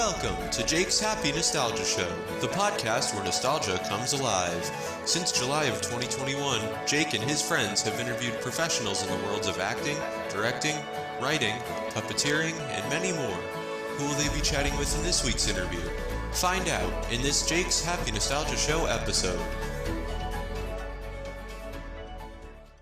Welcome to Jake's Happy Nostalgia Show, the podcast where nostalgia comes alive. Since July of 2021, Jake and his friends have interviewed professionals in the worlds of acting, directing, writing, puppeteering, and many more. Who will they be chatting with in this week's interview? Find out in this Jake's Happy Nostalgia Show episode.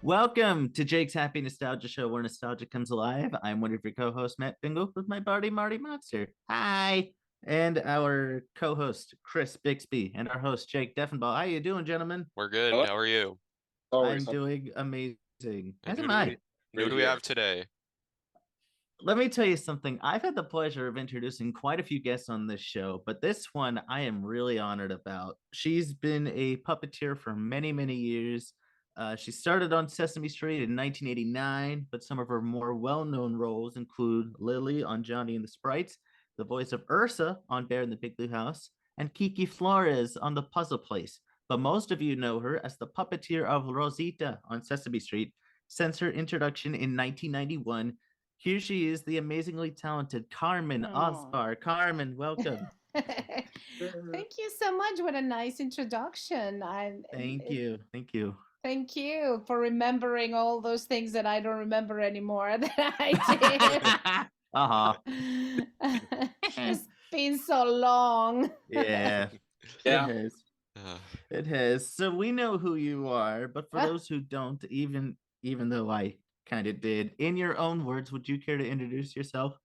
Welcome to Jake's Happy Nostalgia Show, where nostalgia comes alive. I'm one of your co-hosts, Matt Bingel, with my buddy, Marty Monster. Hi! And our co-host, Chris Bixby, and our host, Jake Deffinbaugh. How you doing, gentlemen? We're good. Hello? How are you? I'm doing amazing. As am I. Who do we have today? Let me tell you something. I've had the pleasure of introducing quite a few guests on this show, but this one I am really honored about. She's been a puppeteer for many, many years. She started on Sesame Street in 1989, but some of her more well-known roles include Lily on Johnny and the Sprites, the voice of Ursa on Bear in the Big Blue House, and Kiki Flores on The Puzzle Place. But most of you know her as the puppeteer of Rosita on Sesame Street since her introduction in 1991. Here she is, the amazingly talented Carmen Osbahr. Carmen, welcome. Thank you so much. What a nice introduction. Thank you. Thank you for remembering all those things that I don't remember anymore that I did. It's been so long. Yeah. It has. So we know who you are, but for those who don't, even though I kind of did, in your own words, would you care to introduce yourself?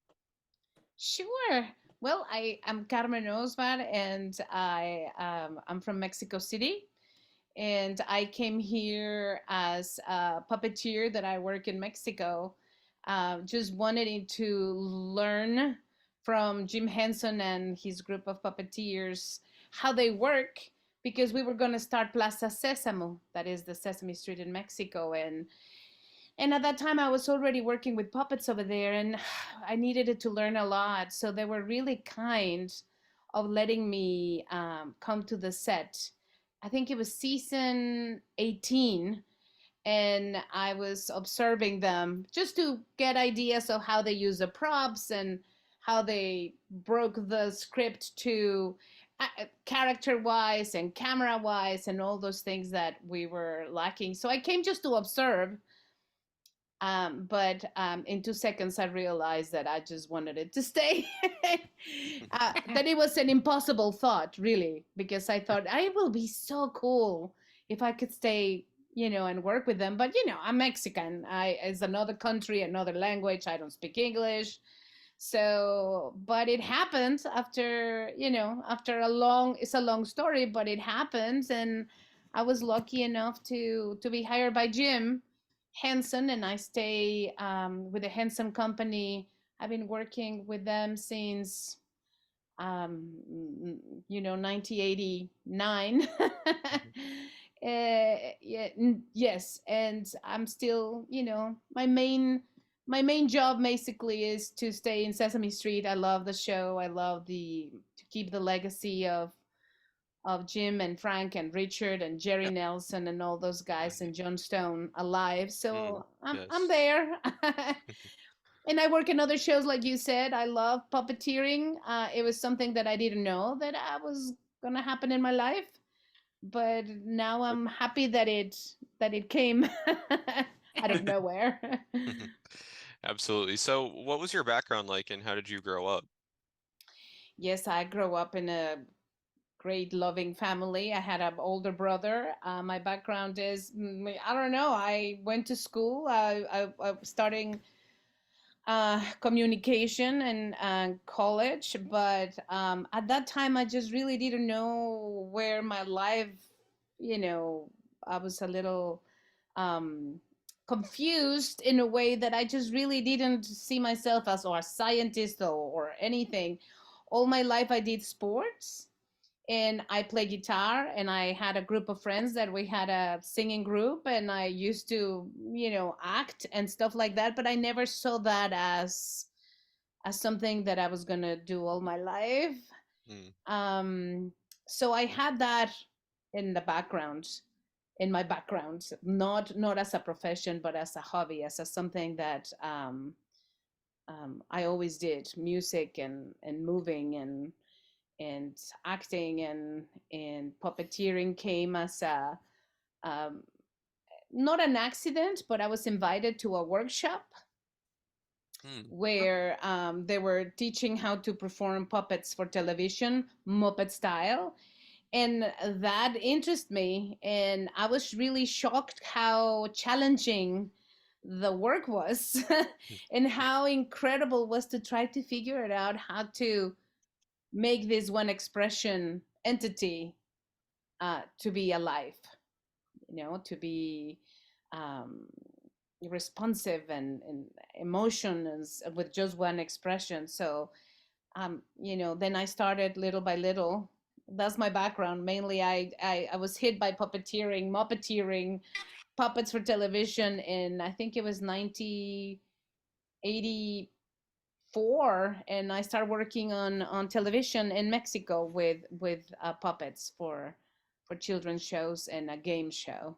Sure. Well, I'm Carmen Osbahr, and I'm from Mexico City. And I came here as a puppeteer that I work in Mexico. Just wanted to learn from Jim Henson and his group of puppeteers how they work, because we were going to start Plaza Sésamo, that is the Sesame Street in Mexico. And at that time I was already working with puppets over there, and I needed to learn a lot. So they were really kind of letting me come to the set. I think it was season 18, and I was observing them just to get ideas of how they use the props and how they broke the script to character-wise and camera-wise and all those things that we were lacking. So I came just to observe, but in 2 seconds I realized that I just wanted it to stay. That it was an impossible thought, really, because I thought it will be so cool if I could stay, and work with them. But I'm Mexican. It's another country, another language. I don't speak English. So, but it happened after it's a long story, but it happens, and I was lucky enough to be hired by Jim Henson, and I stay with the Henson Company. I've been working with them since 1989. Yes, and I'm still, my main job basically is to stay in Sesame Street. I love the show. I love to keep the legacy of Jim and Frank and Richard and Jerry Nelson and all those guys and John Stone alive. So I'm there. And I work in other shows, like you said. I love puppeteering. It was something that I didn't know that was going to happen in my life. But now I'm happy that it came out of nowhere. Absolutely. So what was your background like, and how did you grow up? Yes, I grew up in a great loving family. I had an older brother. My background is, I don't know, I went to school. I starting communication and college, but at that time I just really didn't know where my life, I was a little confused in a way that I just really didn't see myself as a scientist or anything. All my life I did sports, and I play guitar, and I had a group of friends that we had a singing group, and I used to, act and stuff like that, but I never saw that as something that I was going to do all my life. So I had that in the background, not as a profession, but as a hobby, as something that I always did music and moving and acting and puppeteering came as a um, not an accident, but I was invited to a workshop Hmm. where they were teaching how to perform puppets for television, Muppet style. And that interested me. And I was really shocked how challenging the work was and how incredible was to try to figure it out how to make this one expression entity to be alive, to be um, responsive and emotions with just one expression. So, then I started little by little. That's my background. Mainly, I was hit by muppeteering, puppets for television in, I think it was 1984, and I started working on television in Mexico with puppets for children's shows and a game show.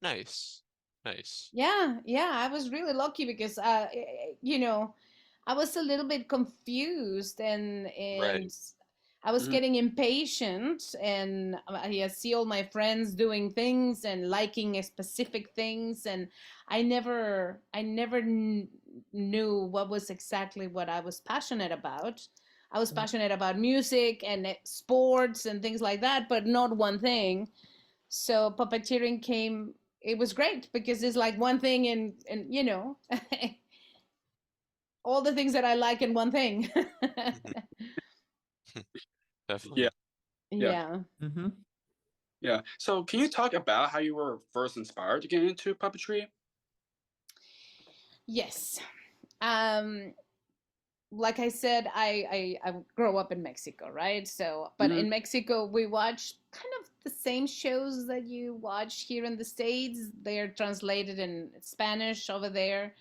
Nice. Nice. Yeah, I was really lucky because I was a little bit confused and Right. I was Mhm. getting impatient, and I see all my friends doing things and liking specific things, and I never knew what was exactly what I was passionate about. I was passionate about music and sports and things like that, but not one thing. So puppeteering came. It was great because it's like one thing and all the things that I like in one thing. Definitely. Yeah. Yeah. Mm-hmm. Yeah. So can you talk about how you were first inspired to get into puppetry? Yes. Um, like I said, I grew up in Mexico, right? So, but Mhm. in Mexico, we watch kind of the same shows that you watch here in the States. They're translated in Spanish over there.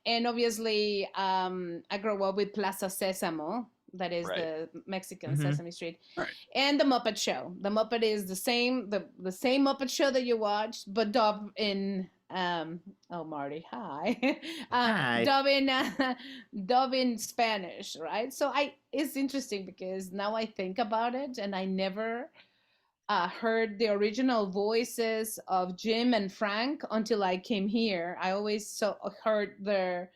And obviously, I grew up with Plaza Sésamo, that is Right. the Mexican Mm-hmm. Sesame Street, Right. and the Muppet Show. The Muppet is the same Muppet Show that you watched, but dubbed in oh Marty, hi, Hi. dub in Spanish, right? So it's interesting because now I think about it, and I never heard the original voices of Jim and Frank until I came here. I always heard their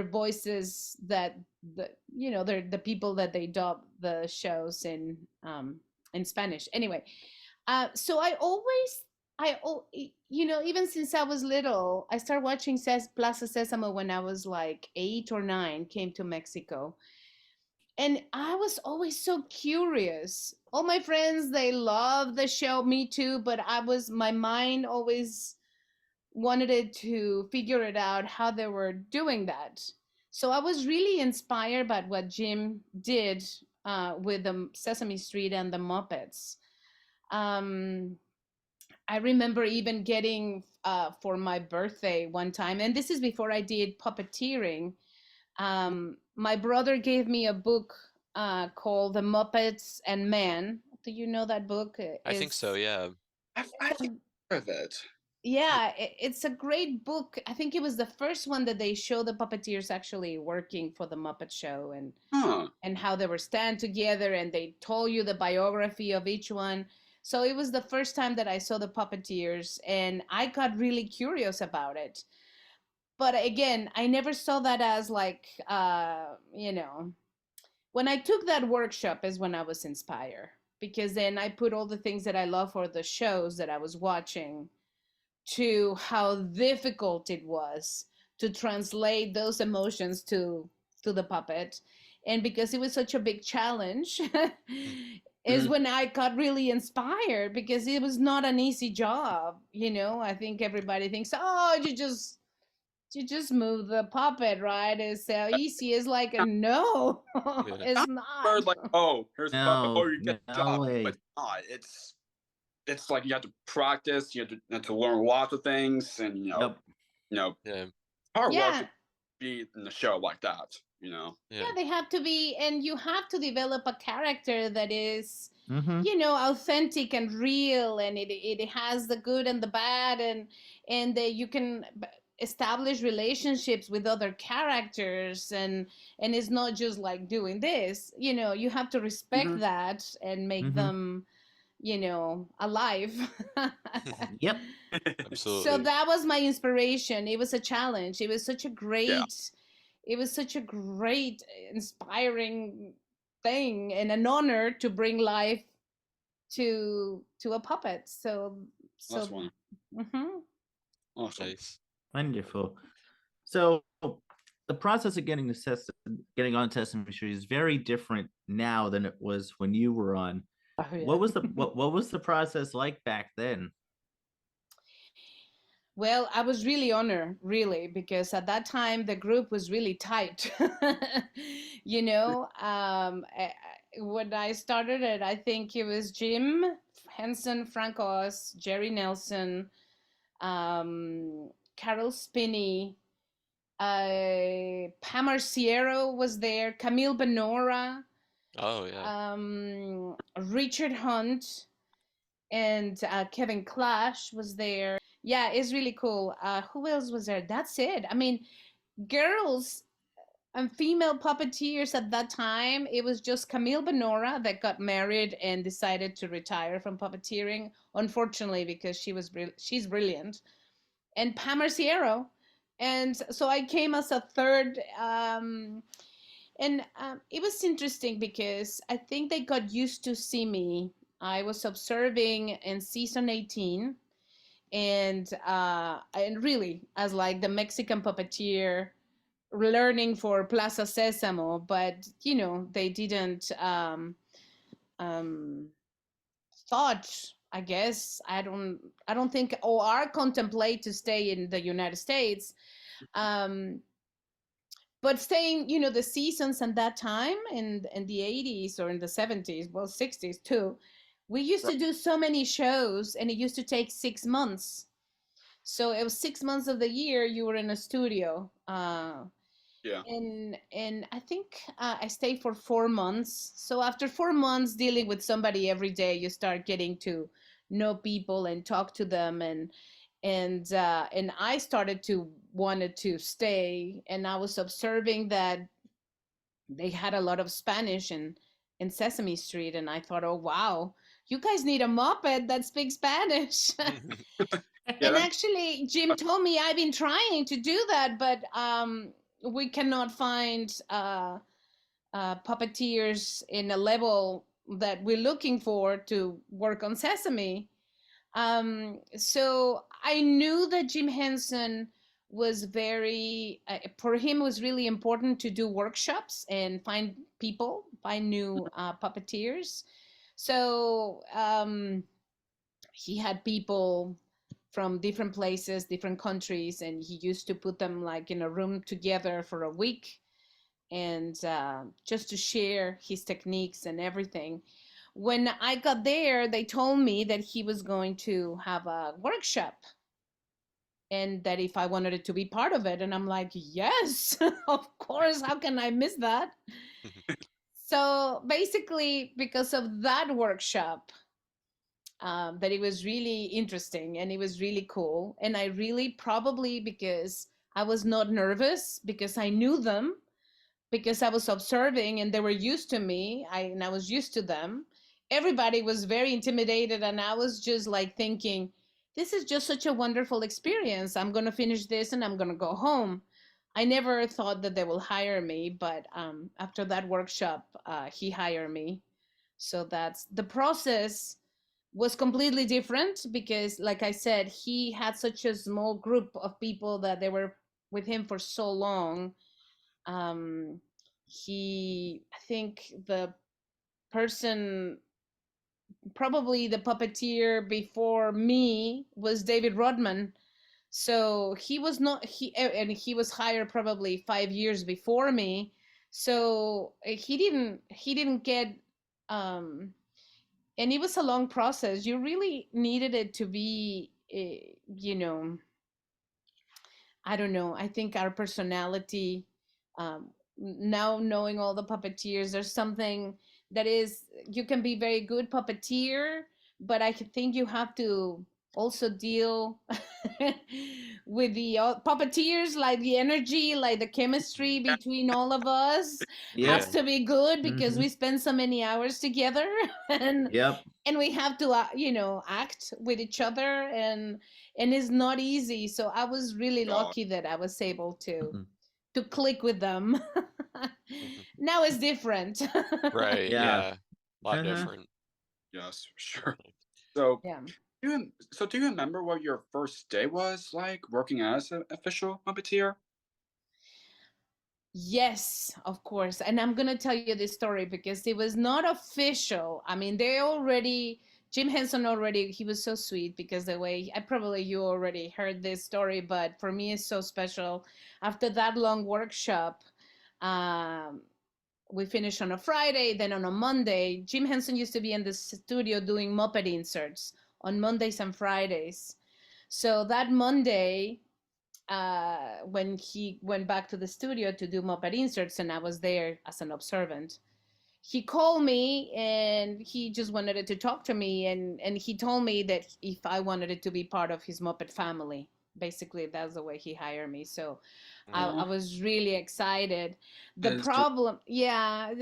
voices that they're the people that they dub the shows in Spanish. Anyway, so even since I was little, I started watching Plaza Sésamo when I was like 8 or 9. Came to Mexico, and I was always so curious. All my friends, they love the show, me too, but my mind always wanted it to figure it out how they were doing that. So I was really inspired by what Jim did with the Sesame Street and the Muppets. Um, I remember even getting for my birthday one time, and this is before I did puppeteering. My brother gave me a book called The Muppets and Man. Do you know that book? I think so, yeah. I think I've heard of it. Yeah, it's a great book. I think it was the first one that they show the puppeteers actually working for the Muppet Show Huh. and how they were stand together, and they told you the biography of each one. So it was the first time that I saw the puppeteers, and I got really curious about it. But again, I never saw that as like when I took that workshop is when I was inspired, because then I put all the things that I love for the shows that I was watching to how difficult it was to translate those emotions to the puppet. And because it was such a big challenge is Mhm. when I got really inspired, because it was not an easy job. I think everybody thinks, oh, you just move the puppet, right? It's so easy. It's like a no. Yeah. It's Heard not. like, oh, here's the puppet. Oh, No, you get the no job. way. But it's not. It's like you have to practice. You have to learn lots of things, and Yep. Yeah. hard work Yeah. to be in the show like that. Yeah. Yeah, they have to be, and you have to develop a character that is, Mm-hmm. authentic and real, and it has the good and the bad, and you can. establish relationships with other characters, and it's not just like doing this. You have to respect that and make them alive. Yep. Absolutely. So that was my inspiration. It was a challenge. It was such a great, inspiring thing, and an honor to bring life to a puppet. So That's one. mhm. Awesome. Nice. Wonderful. So the process of getting on Sesame Street is very different now than it was when you were on. Oh, yeah. What was the process like back then? Well, I was really honored, really, because at that time the group was really tight. When I started it, I think it was Jim Henson, Frank Oz, Jerry Nelson, Carol Spinney, Pam Arciero was there, Camille Benora, Oh yeah. Richard Hunt, and Kevin Clash was there. Yeah, it's really cool. Who else was there? That's it. I mean, girls and female puppeteers at that time, it was just Camille Benora that got married and decided to retire from puppeteering, unfortunately, because she's brilliant, and Pam Arciero. And so I came as a third, and it was interesting because I think they got used to see me. I was observing in season 18, and really as like the Mexican puppeteer, learning for Plaza Sésamo, but they didn't thought, I guess, I don't think, or contemplate to stay in the United States. But staying, the seasons at that time in the 80s or in the 70s, well, 60s too, we used to do so many shows, and it used to take 6 months. So it was 6 months of the year you were in a studio. Yeah. And I think I stayed for 4 months. So after 4 months dealing with somebody every day, you start getting to know people and talk to them, and I started to wanted to stay, and I was observing that they had a lot of Spanish in Sesame Street, and I thought, oh wow, you guys need a Muppet that speaks Spanish. And actually, Jim told me I've been trying to do that, but we cannot find puppeteers in a level that we're looking for to work on Sesame. So I knew that Jim Henson was for him, it was really important to do workshops and find new puppeteers. So he had people from different places, different countries, and he used to put them like in a room together for a week, and just to share his techniques and everything. When I got there, they told me that he was going to have a workshop, and that if I wanted it to be part of it, and I'm like, yes, of course, how can I miss that? So basically, because of that workshop, that it was really interesting and it was really cool. And I really, probably because I was not nervous, because I knew them, because I was observing and they were used to me, and I was used to them. Everybody was very intimidated, and I was just like thinking, this is just such a wonderful experience. I'm going to finish this and I'm going to go home. I never thought that they will hire me, but after that workshop, he hired me. So that's the process. Was completely different because, like I said, he had such a small group of people that they were with him for so long. I think the person, probably the puppeteer before me, was David Rodman. So he was not, and he was hired probably 5 years before me. So he didn't get, and it was a long process. You really needed it to be, I don't know. I think our personality, now knowing all the puppeteers, there's something that is, you can be very good puppeteer, but I think you have to also deal with the puppeteers, like the energy, like the chemistry between all of us has to be good because we spend so many hours together and Yep. and we have to act with each other, and it's not easy. So I was really lucky that I was able to click with them. Now it's different. Right. Yeah. Yeah. A lot different. Yes, sure. So, Yeah. do you remember what your first day was like working as an official puppeteer? Yes, of course. And I'm going to tell you this story because it was not official. I mean, Jim Henson already, he was so sweet because the way, you already heard this story, but for me, it's so special. After that long workshop, we finished on a Friday, then on a Monday. Jim Henson used to be in the studio doing Muppet inserts on Mondays and Fridays. So that Monday, when he went back to the studio to do Muppet inserts, and I was there as an observant, he called me and he just wanted to talk to me, and he told me that if I wanted it to be part of his Muppet family. Basically, that's the way he hired me. So I was really excited. The problem, yeah,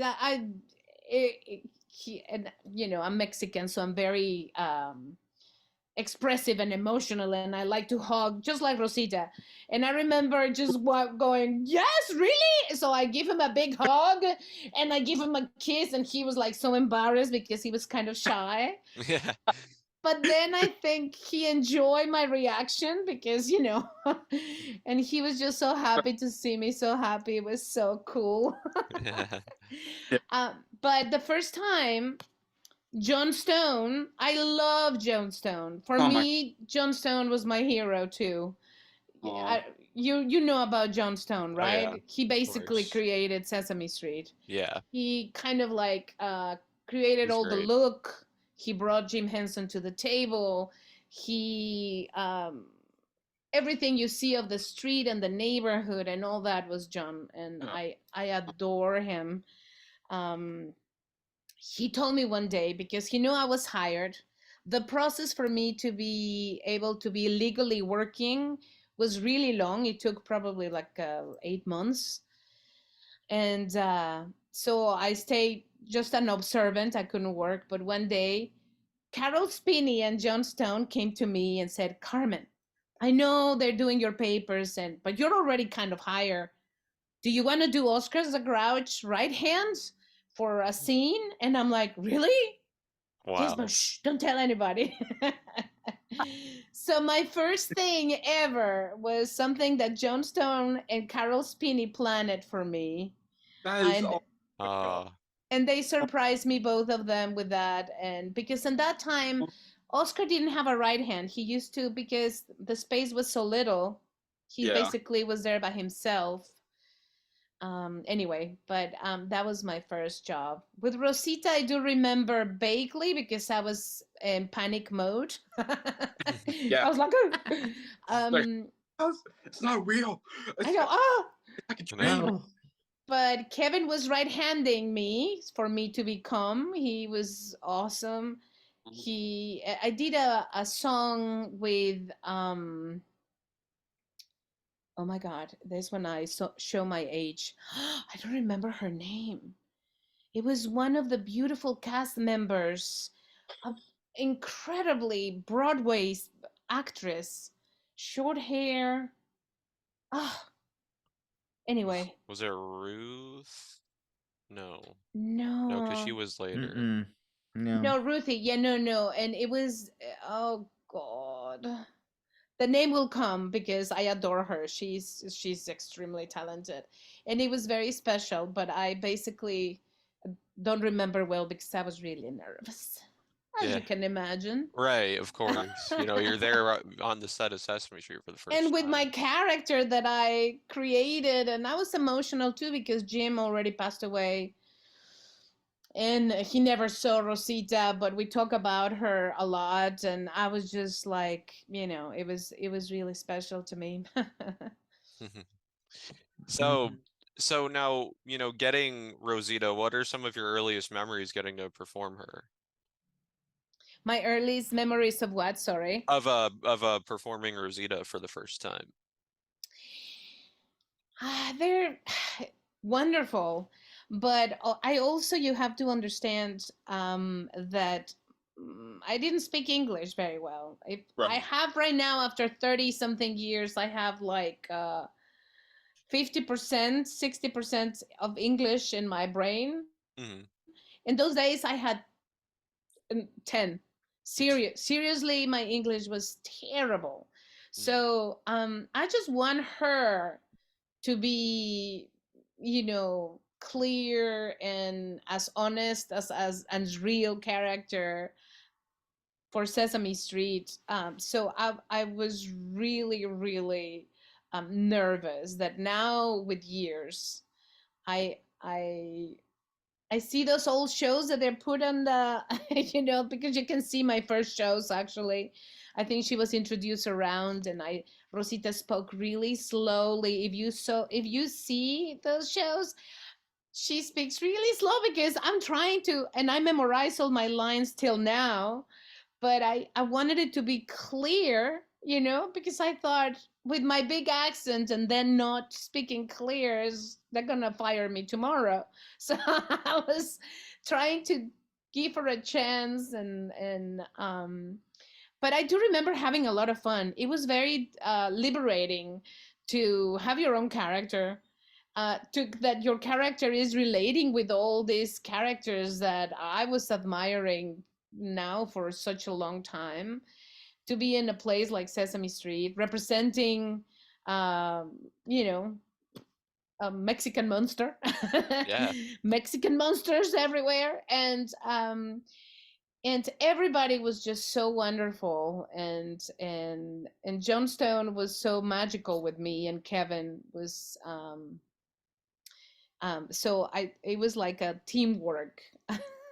I'm Mexican, so I'm very expressive and emotional, and I like to hug just like Rosita. And I remember just going, yes, really? So I give him a big hug and I give him a kiss, and he was like so embarrassed because he was kind of shy. Yeah. But then I think he enjoyed my reaction because, and he was just so happy to see me, so happy. It was so cool. But the first time, John Stone, I love John Stone. For me, John Stone was my hero too. You know about John Stone, right? Oh, yeah. He basically created Sesame Street. Yeah. He kind of like created all the look. He brought Jim Henson to the table. He everything you see of the street and the neighborhood and all that was John, and I adore him. He told me one day, because he knew I was hired, the process for me to be able to be legally working was really long. It took probably like 8 months. And so I stayed just an observant. I couldn't work. But one day, Carol Spinney and John Stone came to me and said, Carmen, I know they're doing your papers, but you're already kind of hired. Do you want to do Oscar the Grouch right hand for a scene? And I'm like, really? Wow. Yes, but shh, don't tell anybody. So my first thing ever was something that John Stone and Carol Spinney planned for me. And they surprised me, both of them, with that. And because in that time, Oscar didn't have a right hand. He used to, because the space was so little, he basically was there by himself. Anyway, but that was my first job. With Rosita, I do remember vaguely because I was in panic mode. I was like, it's not real. I go, oh. It's like a dream. But Kevin was right-handing me for me to become. He was awesome. I did a song with oh my God, this one I show my age. I don't remember her name. It was one of the beautiful cast members, incredibly Broadway actress, short hair. Anyway. Was it Ruth? No. No. No, because she was later. No, Ruthie. Yeah, no. And it was, oh God. The name will come because I adore her. She's extremely talented. And it was very special, but I basically don't remember well because I was really nervous, as you can imagine. Right, of course. You're there on the set of Sesame Street for the first time. And with my character that I created, and I was emotional too because Jim already passed away. And he never saw Rosita, but we talk about her a lot, and I was just like, it was really special to me. So now, getting Rosita, what are some of your earliest memories getting to perform her? My earliest memories of what? Sorry. Of performing Rosita for the first time. They're wonderful, but I also, you have to understand that I didn't speak English very well. I Right. have right now, after 30 something years, I have like 50%, 60% of English in my brain. Mm-hmm. In those days, I had 10. Seriously, my English was terrible. So I just want her to be, clear and as honest as real character for Sesame Street. So I was really, really nervous that now with years, I I I see those old shows that they're put on the, because you can see my first shows actually. I think she was introduced around, and Rosita spoke really slowly. If you see those shows, she speaks really slow because I'm trying to, and I memorize all my lines till now, but I wanted it to be clear, because I thought with my big accent and then not speaking clear, they're gonna fire me tomorrow. So I was trying to give her a chance, but I do remember having a lot of fun. It was very liberating to have your own character. That your character is relating with all these characters that I was admiring now for such a long time, to be in a place like Sesame Street representing um, you know a Mexican monster. Yeah. Mexican monsters everywhere, and everybody was just so wonderful, and Johnstone was so magical with me, and Kevin was so it was like a teamwork.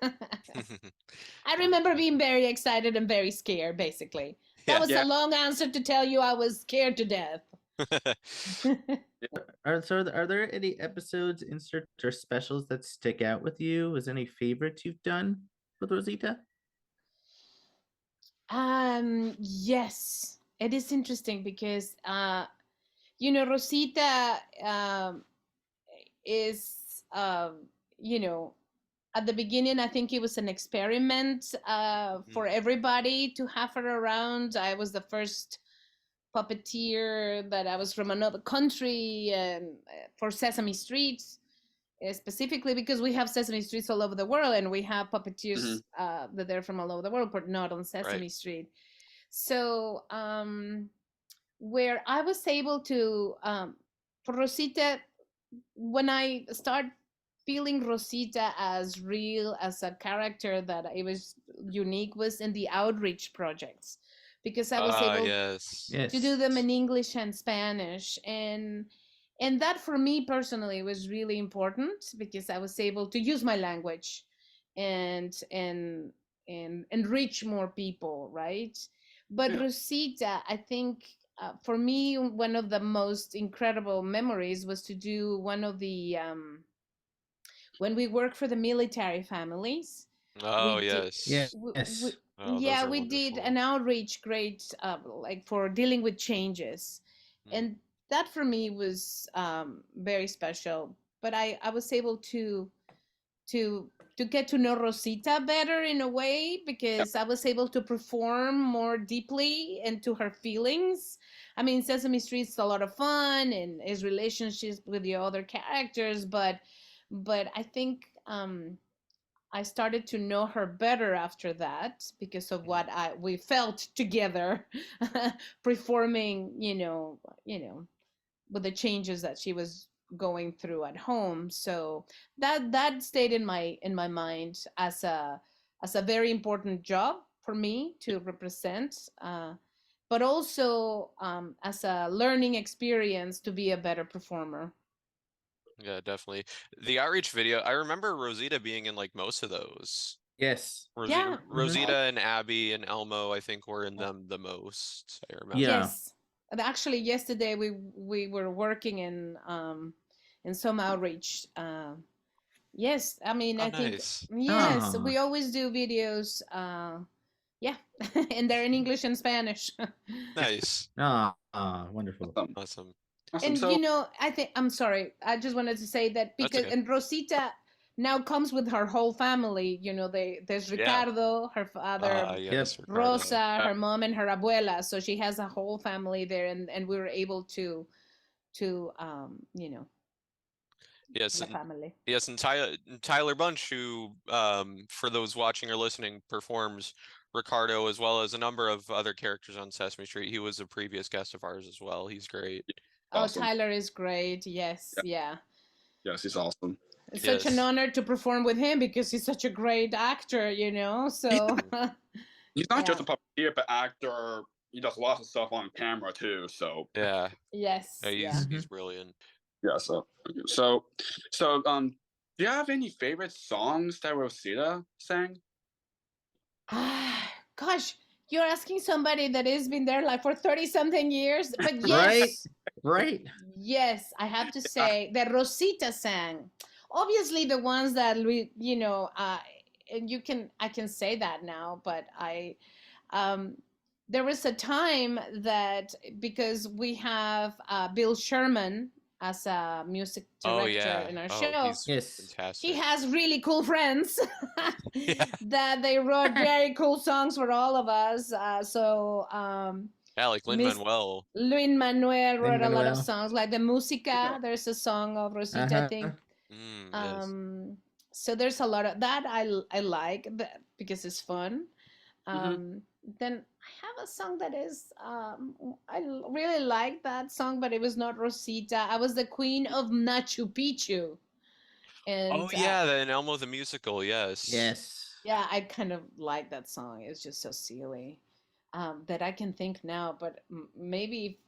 I remember being very excited and very scared, basically. That Yeah. was Yeah. a long answer to tell you I was scared to death. Are there any episodes, inserts, or specials that stick out with you? Is any favorites you've done with Rosita? Yes, it is interesting because Rosita is you know at the beginning, I think it was an experiment for everybody to have her around. I was the first puppeteer that I was from another country, and for Sesame Street, specifically because we have Sesame Streets all over the world, and we have puppeteers that they're from all over the world, but not on Sesame Right. Street. So where I was able to, for Rosita, when I start feeling Rosita as real, as a character that it was unique, was in the outreach projects, because I was able Yes. to do them in English and Spanish, and that for me personally was really important because I was able to use my language and reach more people, right? But Yeah. Rosita, I think for me, one of the most incredible memories was to do one of the when we work for the military families. Oh, We did, yes. Yes. Oh, those yeah, are we did an wonderful. outreach, great, like for dealing with changes, and that for me was very special. But I was able to to get to know Rosita better in a way because I was able to perform more deeply into her feelings. I mean, Sesame Street's a lot of fun and his relationships with the other characters, but I think I started to know her better after that because of what we felt together, performing, with the changes that she was going through at home. So that stayed in my mind as a very important job for me to represent, but also as a learning experience to be a better performer. Yeah, definitely. The outreach video, I remember Rosita being in like most of those. Yes. Yeah. Rosita and Abby and Elmo, I think, were in them the most. I remember. Yeah. Yes. And actually, yesterday we were working in some outreach. Yes, I mean, Oh, I think nice. yes, Oh. we always do videos Yeah, and they're in English and Spanish. Nice. Wonderful. Awesome. And So, I think I'm sorry. I just wanted to say that That's because okay. and Rosita now comes with her whole family. There's Yeah. Ricardo, her father, Yes, Ricardo. Rosa, her mom, and her abuela. So she has a whole family there, and we were able to Yes, the and family. yes, and Tyler Bunch, who, for those watching or listening, performs Ricardo as well as a number of other characters on Sesame Street. He was a previous guest of ours as well. He's great. Oh, awesome. Tyler is great. Yes, yeah. Yes, he's awesome. It's such an Yes. honor to perform with him because he's such a great actor, So He's not just Yeah. a puppeteer, but actor. He does lots of stuff on camera too. So Yeah, yes, yeah. he's brilliant. yeah. Do you have any favorite songs that Rosita sang? Gosh, you're asking somebody that has been there like for 30 something years. But Right? yes, Right. yes, I have to say that Rosita sang. Obviously, the ones that and I can say that now, but there was a time that because we have Bill Sherman as a music Oh director yeah. in our Oh, show. he's Yes. fantastic. He has really cool friends Yeah. that they wrote very cool songs for all of us. Yeah, like Lin-Manuel. Lin-Manuel wrote a lot of Lin-Manuel. songs, like the Música. There's a song of Rosita, I think. Yes. So there's a lot of that I like that because it's fun. Then I have a song that is I really like that song, but it was not Rosita. I was the queen of Machu Picchu. And Oh yeah, the Elmo the musical. Yes. Yes. yeah, I kind of like that song. It's just so silly that I can think now. But maybe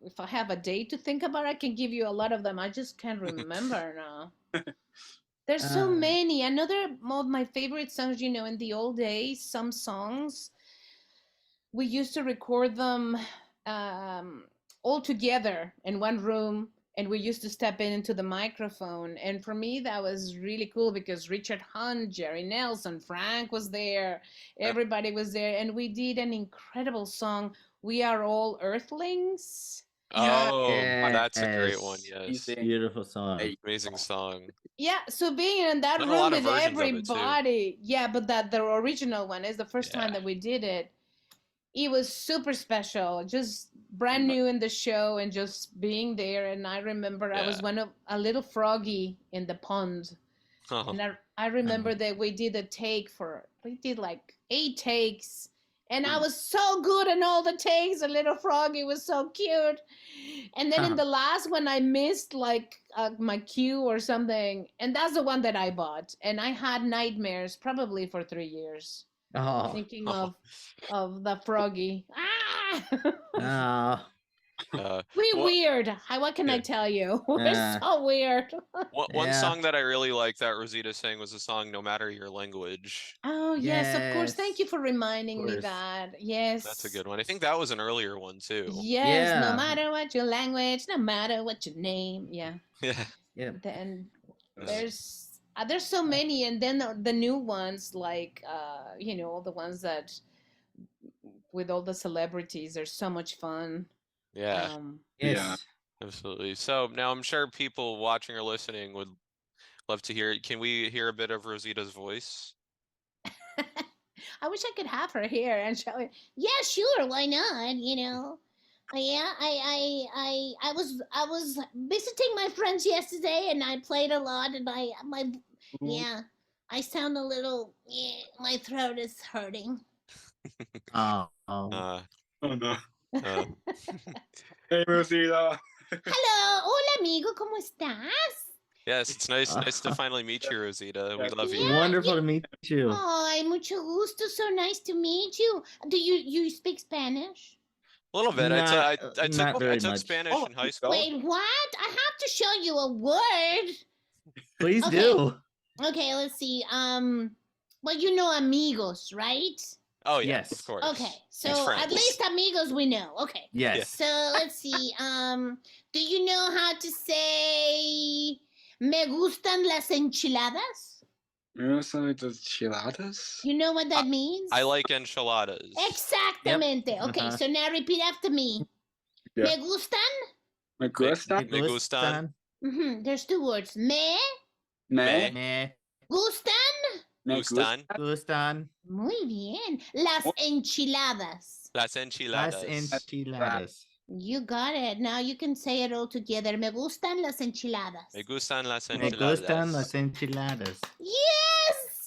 if I have a day to think about, I can give you a lot of them. I just can't remember now. There's so many. Another of my favorite songs, in the old days, some songs we used to record them all together in one room, and we used to step into the microphone. And for me, that was really cool because Richard Hunt, Jerry Nelson, Frank was there, everybody was there, and we did an incredible song, We Are All Earthlings. Oh, Yes. that's a great one. Yes. Beautiful song. Amazing song. Yeah, so being in that Done a room lot of with versions of it, too. everybody, yeah, but the original one is the first time Yeah. that we did it. It was super special, just brand new in the show and just being there. And I remember I was a little froggy in the pond. Oh. And I remember that we did like 8 takes. And I was so good in all the takes. The little froggy was so cute. And then in the last one, I missed like my cue or something. And that's the one that I bought. And I had nightmares probably for 3 years. Thinking of the froggy. Weird. What can I tell you? We're so weird. One song that I really like that Rosita sang was the song "No Matter Your Language." Oh yes, of course. Thank you for reminding me that. Yes, that's a good one. I think that was an earlier one too. Yes, no matter what your language, no matter what your name. Yeah. Yeah. Then there's so many, and then the new ones like all the ones that with all the celebrities. They're so much fun. Yeah. Yes. Absolutely. So now I'm sure people watching or listening would love to hear it. Can we hear a bit of Rosita's voice? I wish I could have her here and show it. Yeah, sure. Why not? Yeah, I was visiting my friends yesterday, and I played a lot, and I sound a little. My throat is hurting. Oh no. Hey, Rosita. Hello, hola amigo, ¿cómo estás? Yes, it's nice to finally meet you, Rosita. We love you. Wonderful to meet you. Ay, mucho gusto. So nice to meet you. Do you speak Spanish? A little bit. I took much. Spanish in high school. Wait, what? I have to show you a word. Please do. Okay, let's see. Well, you know amigos, right? Oh yeah, yes, of course. Okay, so at least amigos we know. Okay. Yes. So let's see. Do you know how to say me gustan las enchiladas? You know something with enchiladas? You know what that means? I like enchiladas. Exactamente. Yep. Okay, so now repeat after me. Yeah. Me gustan? Me gusta? Me gustan. There's two words. Me Me. Me gustan? Me Gustan. gustan Muy bien. Las enchiladas. Las las enchiladas. enchiladas. You got it. Now you can say it all together. Me gustan las enchiladas. Me gustan las Me enchiladas. gustan las enchiladas.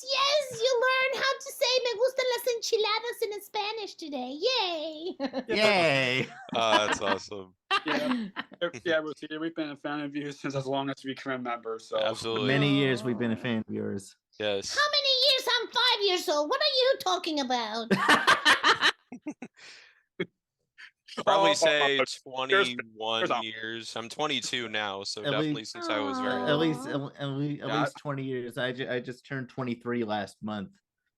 Yes, you learned how to say me gustan las enchiladas in Spanish today. Yay! Yay! Oh, that's awesome. Yeah, Rosita, we've been a fan of you since as long as we can remember. So Absolutely. Many years we've been a fan of yours. Yes. How many years? I'm 5 years old. What are you talking about? Probably say here's 21 years. I'm 22 now, so At definitely least- since I was very Aw. at little. least at least 20 years. I just turned 23 last month.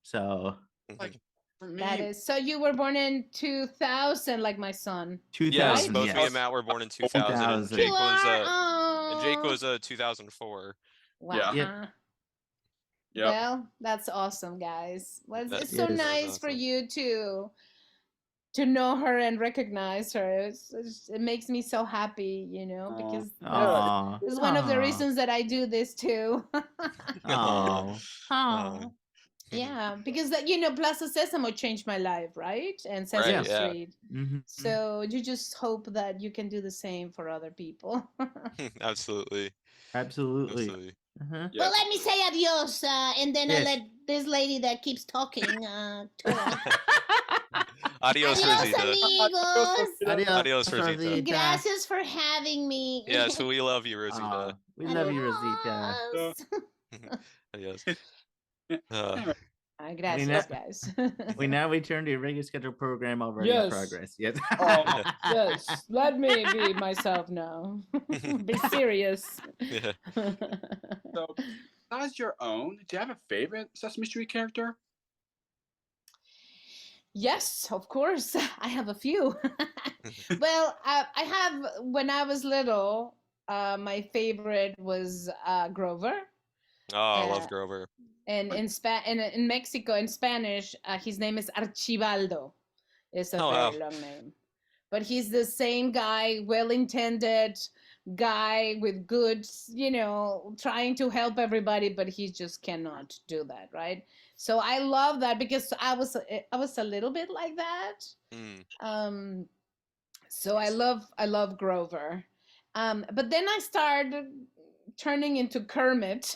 So Mhm. for me, That is. So you were born in 2000, like my son. 2000. Yes, both yes. me and Matt were born in 2000, and 2000. Jake You was are. and Jake was 2004. Wow. Yeah. Yep. Yep. Well, that's awesome, guys. Well, it's, That- it's so yes. nice for awesome. you to know her and recognize her. It makes me so happy, you know, Aw. because Aw. it's one of the Aw. reasons that I do this too. Aw. Aw. Yeah, because you know, Plaza Sésamo changed my life, right? And Sesame Right, yeah. Street. Mhm. So you just hope that you can do the same for other people. Absolutely. Absolutely. Absolutely. Uh-huh. Yeah. Well, let me say adios, and then I'll Yes. let this lady that keeps talking talk. Adios, Adios, Rosita. amigos. Adios, Rosita. Gracias for having me. Yes, we love you, Rosita. Aw, we love you, Rosita. Adios. Adios. Gracias, know- guys. We now return to your regular scheduled program already in Yes. progress. Yes. Oh. Yes, let me be myself now. Be serious. Yeah. So, besides your own, do you have a favorite Sesame Street character? Yes, of course. I have a few. Well, I have, when I was little, my favorite was Grover. Oh, I Yeah. love Grover. And in Mexico, in Spanish, his name is Archibaldo. It's a Oh, very wow. long name. But he's the same guy, well-intended guy with good, you know, trying to help everybody, but he just cannot do that, right? So I love that because I was a little bit like that. Mm. So I love Grover. But then I started turning into Kermit.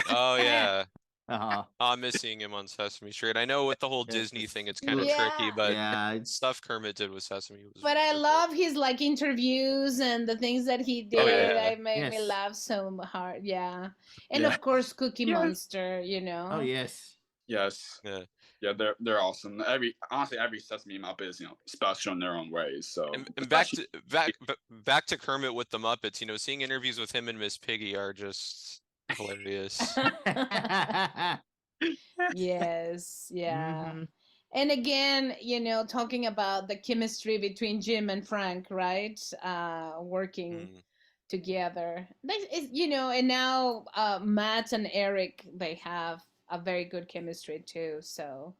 Oh, yeah. Uh-huh. I'm missing him on Sesame Street. I know with the whole Yeah, Disney it's- thing, it's kind of Yeah. tricky, but yeah, it's- stuff Kermit did with Sesame was But I wonderful. love his like interviews and the things that he did. Oh, yeah. It made me Yes. laugh so hard. Yeah. And Yeah. of course Cookie Yeah. Monster, you know. Oh yes. Yes. Yeah. Yeah, they're awesome. Honestly, every Sesame Muppet is special in their own ways. So And back to Kermit with the Muppets. You know, seeing interviews with him and Miss Piggy are just hilarious. Yes, yeah. Mhm. And again, you know, talking about the chemistry between Jim and Frank, right? Working Mm. together. You know, and now Matt and Eric, they have a very good chemistry too. So,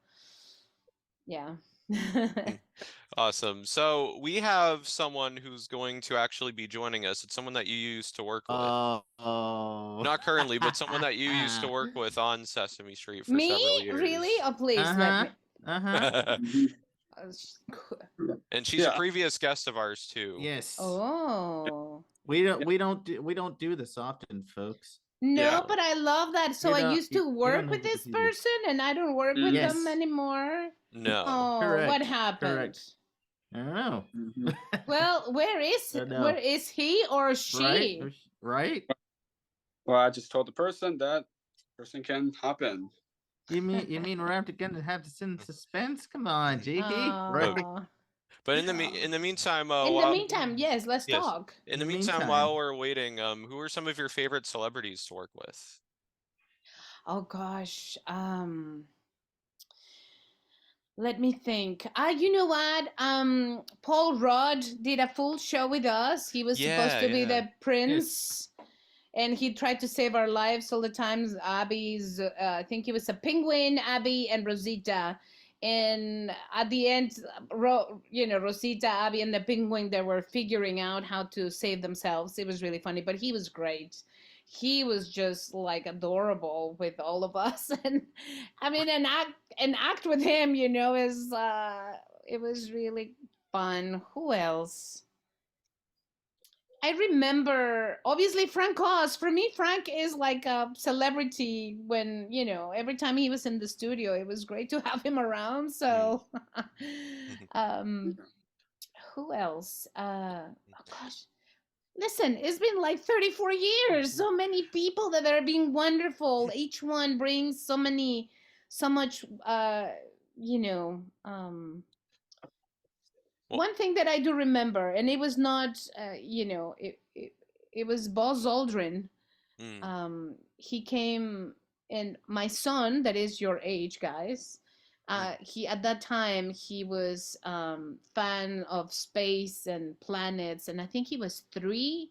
yeah. Awesome. So we have someone who's going to actually be joining us. It's someone that you used to work with. Oh. Not currently, but someone that you used to work with on Sesame Street for Me? several years. Really? Oh, please let Uh-huh. me. Uh-huh. And she's a Yeah. previous guest of ours too. Yes. Oh. We don't do this often, folks. No, Yeah. but I love that. So You I don't- used to you don't work know with what this to do. person and I don't work with Yes. them anymore. No. Oh, Correct, what happened? correct. I don't know. Mhm. Well, where is Don't know. where is he or she? Right? Well, I just told the person that person can hop in. You mean we're gonna have to sit in suspense? Come on, JP. Right? Aw. But in the meantime, In the while- meantime, yes, let's Yes. talk. in the meantime, while we're waiting, who are some of your favorite celebrities to work with? Oh gosh. Let me think. You know what? Paul Rudd did a full show with us. He was supposed Yeah, to be yeah. the prince. and he tried to save our lives all the times. Abby's, I think it was a penguin, Abby and Rosita. And at the end, Rosita, Abby, and the penguin, they were figuring out how to save themselves. It was really funny, but he was great. He was just like adorable with all of us, and I mean, an act with him, is it was really fun. Who else? I remember, obviously, Frank Oz. For me, Frank is like a celebrity when, every time he was in the studio, it was great to have him around. So, who else? Oh, gosh. Listen, it's been like 34 years. So many people that are being wonderful. Each one brings so much, one thing that I do remember, and it was not, it was Buzz Aldrin. He came, and my son, that is your age, guys. He at that time he was fan of space and planets, and I think he was 3.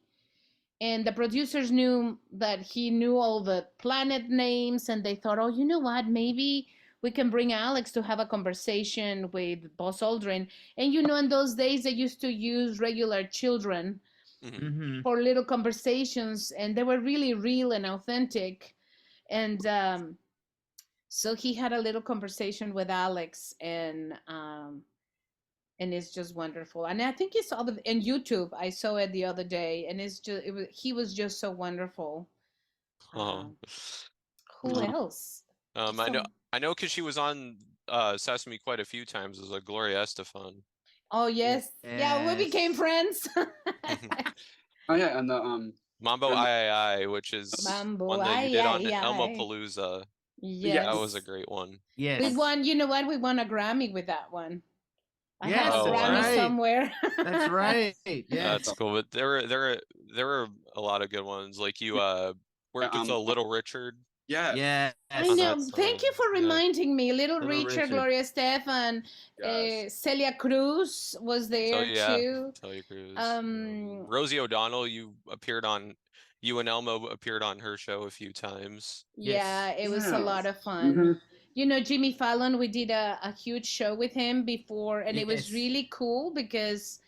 And the producers knew that he knew all the planet names, and they thought, oh, you know what, maybe we can bring Alex to have a conversation with Buzz Aldrin. And in those days they used to use regular children for little conversations, and they were really real and authentic. And so he had a little conversation with Alex, and it's just wonderful. And I think it's all in YouTube. I saw it the other day, and he was just so wonderful. Who else? I know because she was on Sesame quite a few times as a Gloria Estefan. Oh yes. Yeah, we became friends. Oh yeah, and the Mambo I, which is one that you did on Elmo Palooza. Yes. That was a great one. Yes. We won, you know what? We won a Grammy with that one. I Yes, have a Grammy somewhere. That's right. Yeah. That's cool. But there were a lot of good ones. Like you worked with Little Richard. Yeah. Yeah. I know. Thank you for reminding me. Little Richard, Gloria Estefan, Celia Cruz was there too. Celia Cruz. Rosie O'Donnell, you and Elmo appeared on her show a few times. Yeah, it was a lot of fun. Jimmy Fallon, we did a huge show with him before, and it was really cool because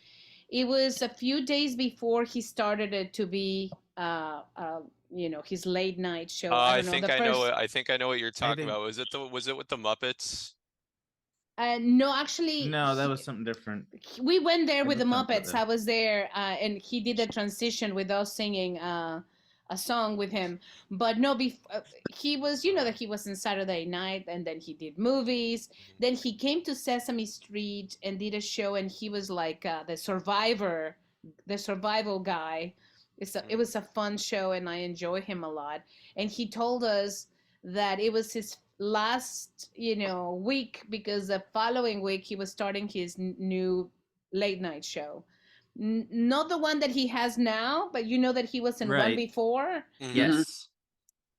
it was a few days before he started it to be his late night show. I think I know what you're talking about. Was it with the Muppets? No, actually. No, that was something different. We went there with the Muppets. I was there, and he did a transition with us singing a song with him. But no, he was, that he was in Saturday Night, and then he did movies. Then he came to Sesame Street and did a show, and he was like the survival guy. It was a fun show, and I enjoy him a lot. And he told us that it was his last, week, because the following week he was starting his new late night show. Not the one that he has now, but that he was in one before. Yes.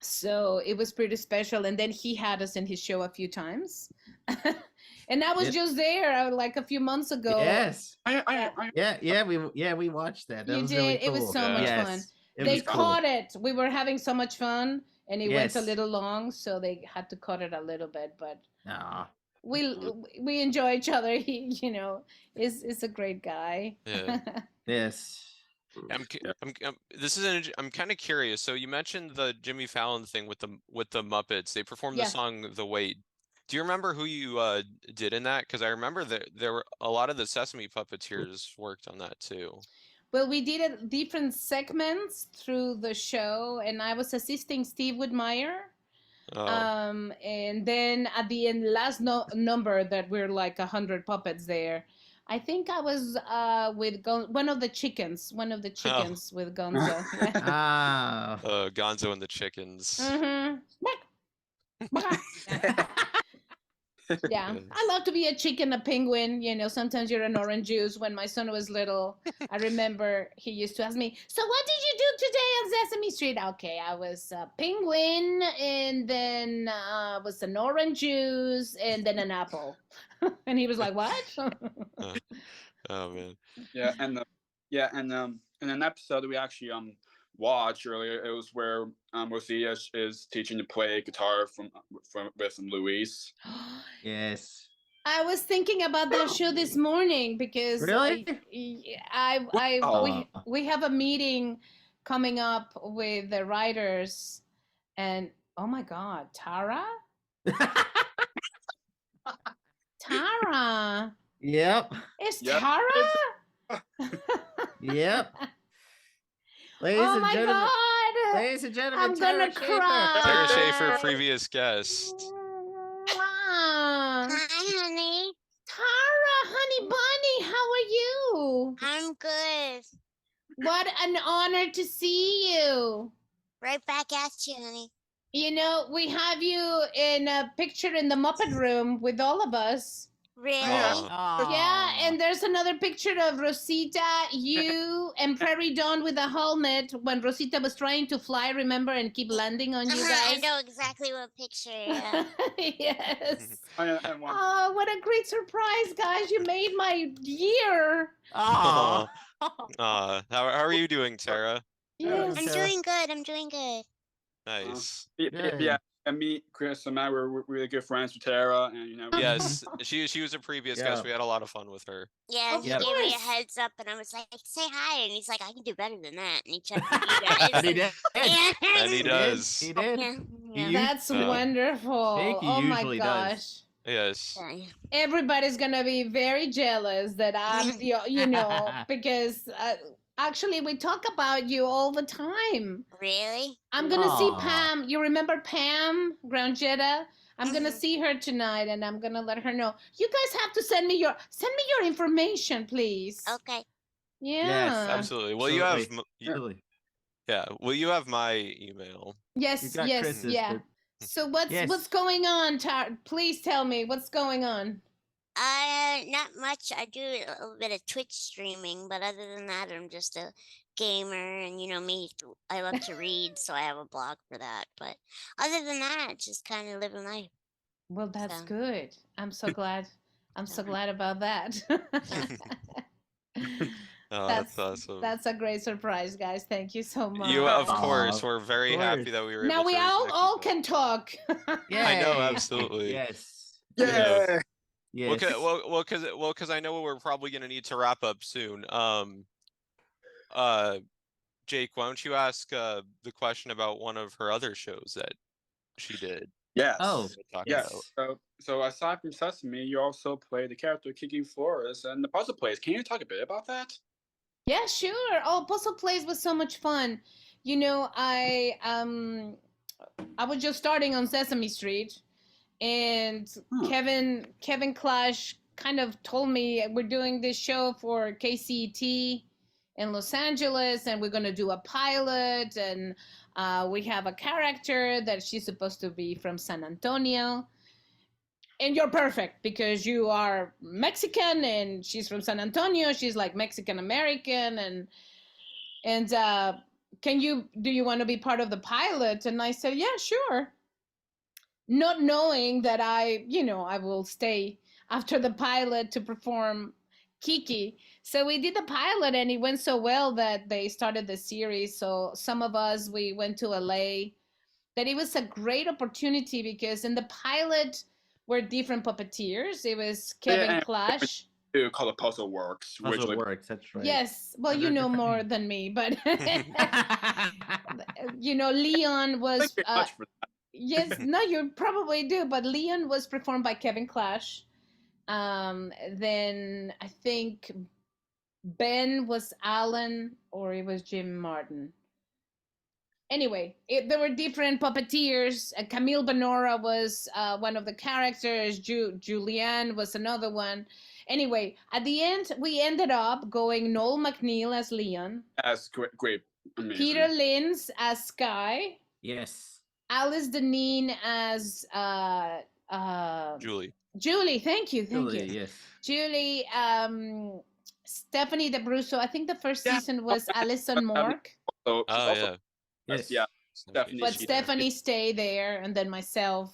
So it was pretty special. And then he had us in his show a few times. And I was just there like a few months ago. Yes. We watched that. That was did. Really cool. It was so much fun. They caught it. We were having so much fun, and it went a little long, so they had to cut it a little bit. But we enjoy each other. He, is a great guy. Yeah. Yes. I'm kind of curious. So you mentioned the Jimmy Fallon thing with the Muppets. They performed the song "The Wait." Do you remember who you did in that? Because I remember that there were a lot of the Sesame Puppeteers worked on that too. Well, we did different segments through the show, and I was assisting Steve Whitmire. And then at the end, last number that we're like 100 puppets there. I think I was with one of the chickens with Gonzo. Gonzo and the chickens. Yeah, I love to be a chicken, a penguin. Sometimes you're an orange juice. When my son was little, I remember he used to ask me, "So what did you do today on Sesame Street?" Okay, I was a penguin, and then was an orange juice, and then an apple. And he was like, "What?" Oh man. Yeah, and in an episode we actually watched earlier, it was where Rosita is teaching to play guitar with Luis. Yes. I was thinking about that show this morning because Really? we have a meeting coming up with the writers, and oh my God, Tara. Tara. Yep. It's Yep. Tara. Yep. Ladies Oh and my gentlemen, God. ladies and gentlemen, I'm Tara gonna Schaefer. cry. Tara Schaefer, previous guest. Mwah. Hi, honey. Tara, honey bunny, how are you? I'm good. What an honor to see you. Right back at you, honey. You know, we have you in a picture in the Muppet Room with all of us. Really? Aw. Yeah, and there's another picture of Rosita, you, and Prairie Dawn with a helmet when Rosita was trying to fly, remember, and keep landing on you I guys. know exactly what picture. Yeah. Yes. And one. Oh, what a great surprise, guys. You made my year. Aw. How are you doing, Tara? Yes. I'm doing good. I'm doing good. Nice. Yeah, and me, Chris, and Matt were really good friends with Tara, and you know. Yes, she was a previous guest. We had a lot of fun with her. Yeah, Of he gave me a course. heads up, and I was like, "Say hi," and he's like, "I can do better than that." And he checked with you guys. And he did. Yeah. And he does. He did. Yeah. You- That's wonderful. I think he Oh my usually gosh. does. Yes. Yeah. Everybody's gonna be very jealous that I'm, you know, because actually we talk about you all the time. Really? I'm gonna see Aw. Pam. You remember Pam Groundjetta? I'm gonna Mhm. see her tonight, and I'm gonna let her know. You guys have to send me your information, please. Okay. Yeah. Yes, Absolutely. Well, you have Really. Well, you have my email. Yes. You got Yes. Chris's, Yeah. but- So what's Yes. going on, Please tell me what's going on. Not much. I do a little bit of Twitch streaming, but other than that, I'm just a gamer, and you know me, I love to read, so I have a blog for that. But other than that, just kind of living life. Well, that's So- good. I'm so glad. I'm so Yeah. glad about that. Oh, that's awesome. That's a great surprise, guys. Thank you so much. You, of Aw, course, we're very of happy course. that we were now able we to all reconnect with you. can talk. I know, Yay. absolutely. Yes. Yeah. Yes. Because I know we're probably gonna need to wrap up soon. Jake, why don't you ask the question about one of her other shows that she did? Yes. Oh, Talk Yes. about. So aside from Sesame, you also play the character Kiki Flores and the Puzzle Plays. Can you talk a bit about that? Yeah, sure. Oh, Puzzle Plays was so much fun. You know, I was just starting on Sesame Street, and Kevin Clash kind of told me we're doing this show for KCET in Los Angeles, and we're gonna do a pilot, and we have a character that she's supposed to be from San Antonio. And you're perfect because you are Mexican and she's from San Antonio. She's like Mexican American, and do you want to be part of the pilot? And I said, yeah, sure. Not knowing that I will stay after the pilot to perform Kiki. So we did the pilot, and it went so well that they started the series. So some of us, we went to LA. That it was a great opportunity because in the pilot were different puppeteers. It was Kevin Clash. To call it Puzzle Works. Puzzle Works, that's right. Yes, well, you know more than me, but you know, Leon was. Thank you very much for that. Yes, no, you probably do, but Leon was performed by Kevin Clash. Then I think Ben was Alan, or it was Jim Martin. Anyway, there were different puppeteers. Camille Benora was one of the characters. Julianne was another one. Anyway, at the end, we ended up going Noel McNeil as Leon. That's great. Amazing. Peter Linz as Sky. Yes. Alice Deneen as Julie. Julie. Thank you. Yes. Julie. Stephanie DeBrusso. I think the first season was Alison Mork. So she's Oh also, yeah. Yes. yeah. Stephanie. But Stephanie stayed there, and then myself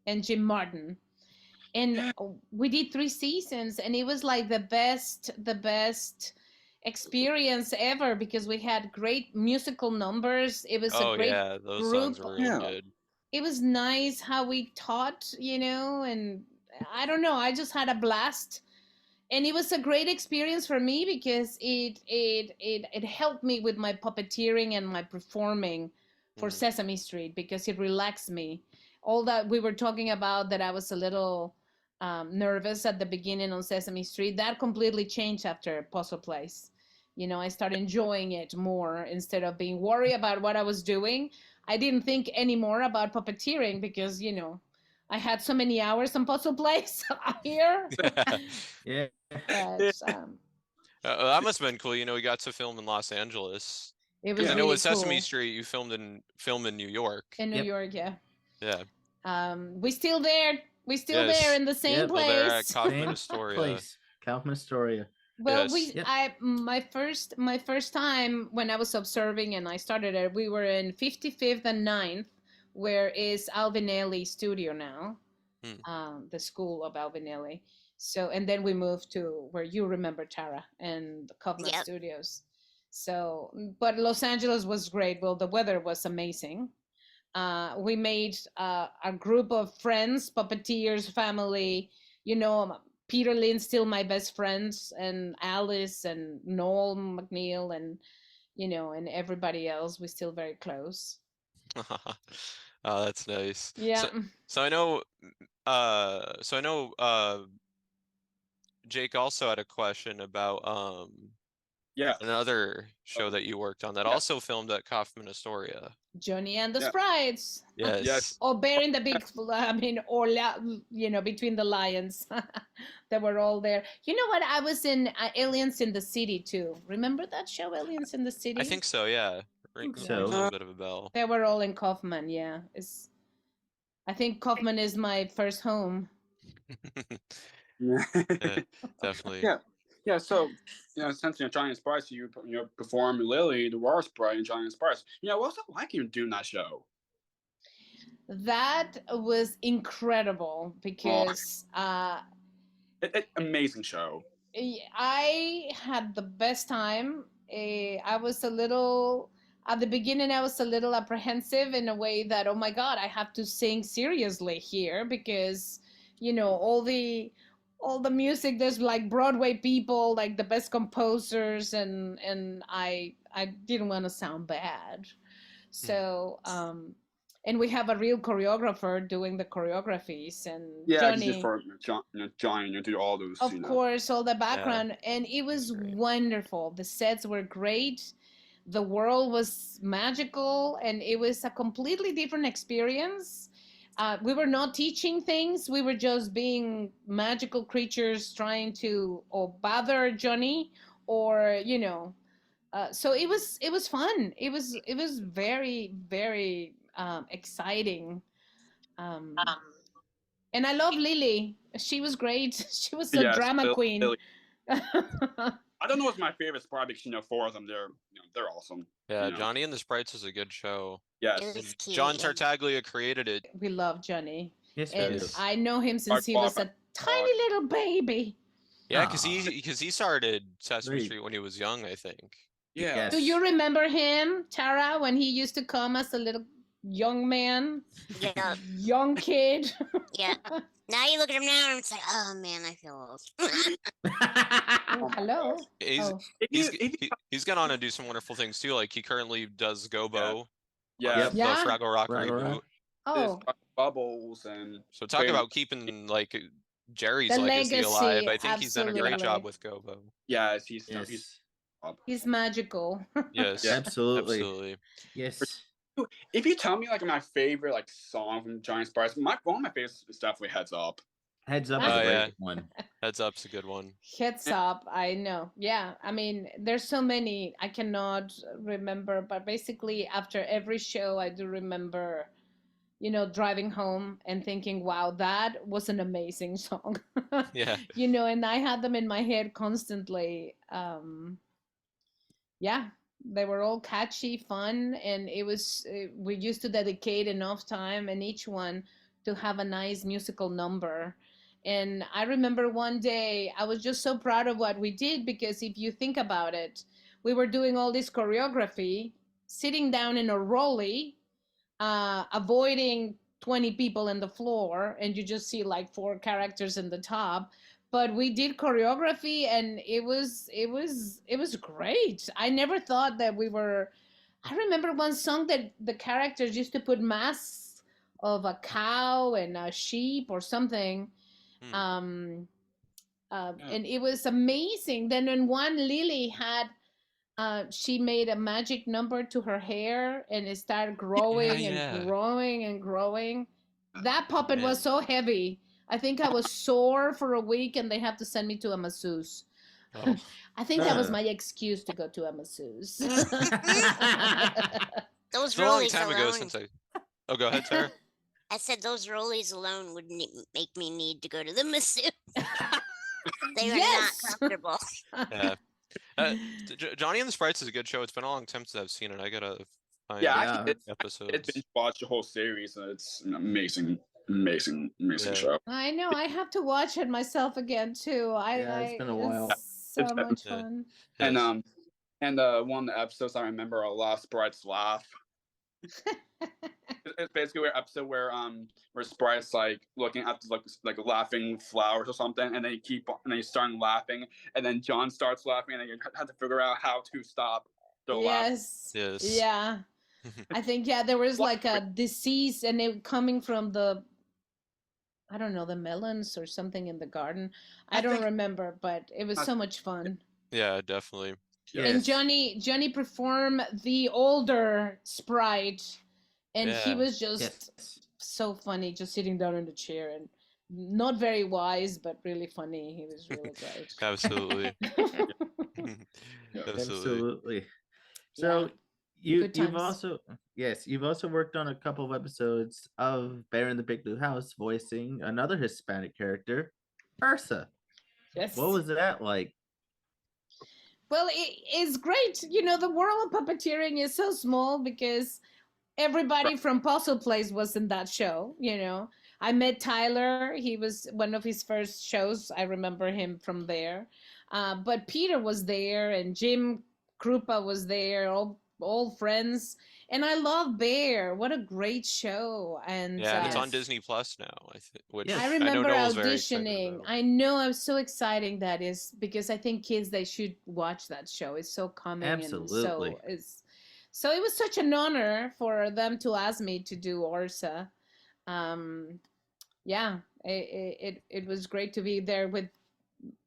and Jim Martin. And we did 3 seasons, and it was like the best experience ever because we had great musical numbers. It was a Oh great yeah, those songs group. were really Yeah. good. It was nice how we taught, and I don't know, I just had a blast. And it was a great experience for me because it helped me with my puppeteering and my performing for Mm. Sesame Street because it relaxed me. All that we were talking about, that I was a little nervous at the beginning on Sesame Street, that completely changed after Puzzle Place. I started enjoying it more instead of being worried about what I was doing. I didn't think anymore about puppeteering because I had so many hours on Puzzle Place here. Yeah. But That must have been cool. We got to film in Los Angeles. it was Because I know really with Sesame cool. Street, you filmed in New York. In New Yep. York, yeah. Yeah. We still there. We still Yes. there in the same Yep. Well, they're at place. Kaufman Same Astoria. place. Kaufman Astoria. Well, Yes. Yep. my first time when I was observing and I started it, we were in 55th and 9th, where is Alvinelli Studio now, the school of Alvinelli. So, and then we moved to where you remember, Tara, and the Kaufman Yep. Studios. So, but Los Angeles was great. Well, the weather was amazing. We made a group of friends, puppeteers, family. Peter Lynn's still my best friends, and Alice and Noel McNeil, and and everybody else. We're still very close. Oh, that's nice. Yeah. So I know. Jake also had a question about Yeah. another show that you worked on that Yeah. also filmed at Kaufman Astoria. Johnny and the Yeah. Sprites. Yes. Yes. Or bearing the big, between the lions. They were all there. You know what? I was in Aliens in the City too. Remember that show, Aliens in the City? I think so. Yeah. think Rings so. a little bit of a bell. They were all in Kaufman. Yeah, I think Kaufman is my first home. Yeah, definitely. Yeah. So, since Johnny and Sprites, you perform Lily, the War Sprite, and Johnny and Sprites. What's it like you doing that show? That was incredible because Amazing show. I had the best time. I was a little at the beginning. I was a little apprehensive in a way that, oh my God, I have to sing seriously here because all the music. There's like Broadway people, like the best composers, and I didn't want to sound bad, so and we have a real choreographer doing the choreographies, and Yeah, Johnny. just for Johnny, do all those. Of course, all the background, and it was Great. wonderful. The sets were great. The world was magical, and it was a completely different experience. We were not teaching things. We were just being magical creatures trying to bother Johnny, or so it was fun. It was very, very exciting. And I love Lily. She was great. She was a drama queen. Lily. I don't know what's my favorite Sprite because four of them. They're awesome. Yeah, Johnny and the Sprites is a good show. Yes. It was cute, John yeah. Tartaglia created it. We love Johnny. Yes, we And do. I know him since he was a tiny little baby. Yeah, because he started Sesame Great. Street when he was young, I think. Yeah. Yes. Do you remember him, Tara, when he used to come as a little young man, Yeah. young kid? Yeah. Now you look at him now and it's like, oh man, I feel old. Oh, hello. He's, Oh. he's gone on to do some wonderful things too. Like he currently does Gobo. Yeah. Yep. The Yeah. Fraggle Rock Fraggle reboot. Rock. Oh, Bubbles and So talk Great. about keeping like Jerry's The legacy alive. legacy, I think he's done a great job absolutely. with Gobo. yeah, he's Yes. he's magical. Yes, Absolutely. absolutely. Yes. If you tell me my favorite song from Giant Sprites, one of my favorites is definitely Heads Up. Heads up Oh, is a great yeah. one. Heads Up's a good one. Heads up, I know. Yeah, I mean, there's so many I cannot remember, but basically after every show, I do remember, driving home and thinking, wow, that was an amazing song. Yeah. And I had them in my head constantly. Yeah, they were all catchy, fun, and we used to dedicate enough time in each one to have a nice musical number. And I remember one day I was just so proud of what we did, because if you think about it, we were doing all this choreography, sitting down in a rolly, avoiding 20 people in the floor, and you just see like 4 characters in the top. But we did choreography, and it was great. I never thought that we were. I remember one song that the characters used to put masks of a cow and a sheep or something. And it was amazing. Then in one, Lily had she made a magic number to her hair, and it started growing and growing and growing. That puppet was so heavy. I think I was sore for a week, and they have to send me to a masseuse. Oh. I think that was my excuse to go to a masseuse. Those It's a long rollies time ago alone. since I. Oh, go ahead, Sarah. I said those rollies alone would make me need to go to the masseuse. They are not comfortable. Yeah. Johnny and the Sprites is a good show. It's been a long time since I've seen it. I gotta find episodes. It's been watched the whole series, and it's an amazing show. I know. I have to watch it myself again too. It's been a while. It's so much fun. And one of the episodes I remember a lot, Sprites laugh. It's basically an episode where Sprites like looking at like laughing flowers or something, and they start laughing, and then John starts laughing, and then you have to figure out how to stop the laugh. Yes. Yeah. I think there was like a disease, and it coming from the, I don't know, the melons or something in the garden. I don't remember, but it was so much fun. Yeah, definitely. Yes. And Johnny performed the older Sprite, and he was just so funny, just sitting down in the chair, and not very wise, but really funny. He was really great. Absolutely. Absolutely. So you've also worked on a couple of episodes of Bear in the Big Blue House, voicing another Hispanic character, Ursa. Yes. What was that like? Well, it's great. You know, the world of puppeteering is so small because everybody from Puzzle Place was in that show. You know, I met Tyler. He was one of his first shows. I remember him from there. But Peter was there, and Jim Krupa was there, all friends. And I love Bear. What a great show. And it's on Disney Plus now, which I remember I know auditioning. I know, I'm so exciting that is, because I think kids, they should watch that show. It's so calming. Absolutely. And so it was such an honor for them to ask me to do Ursa. It was great to be there with,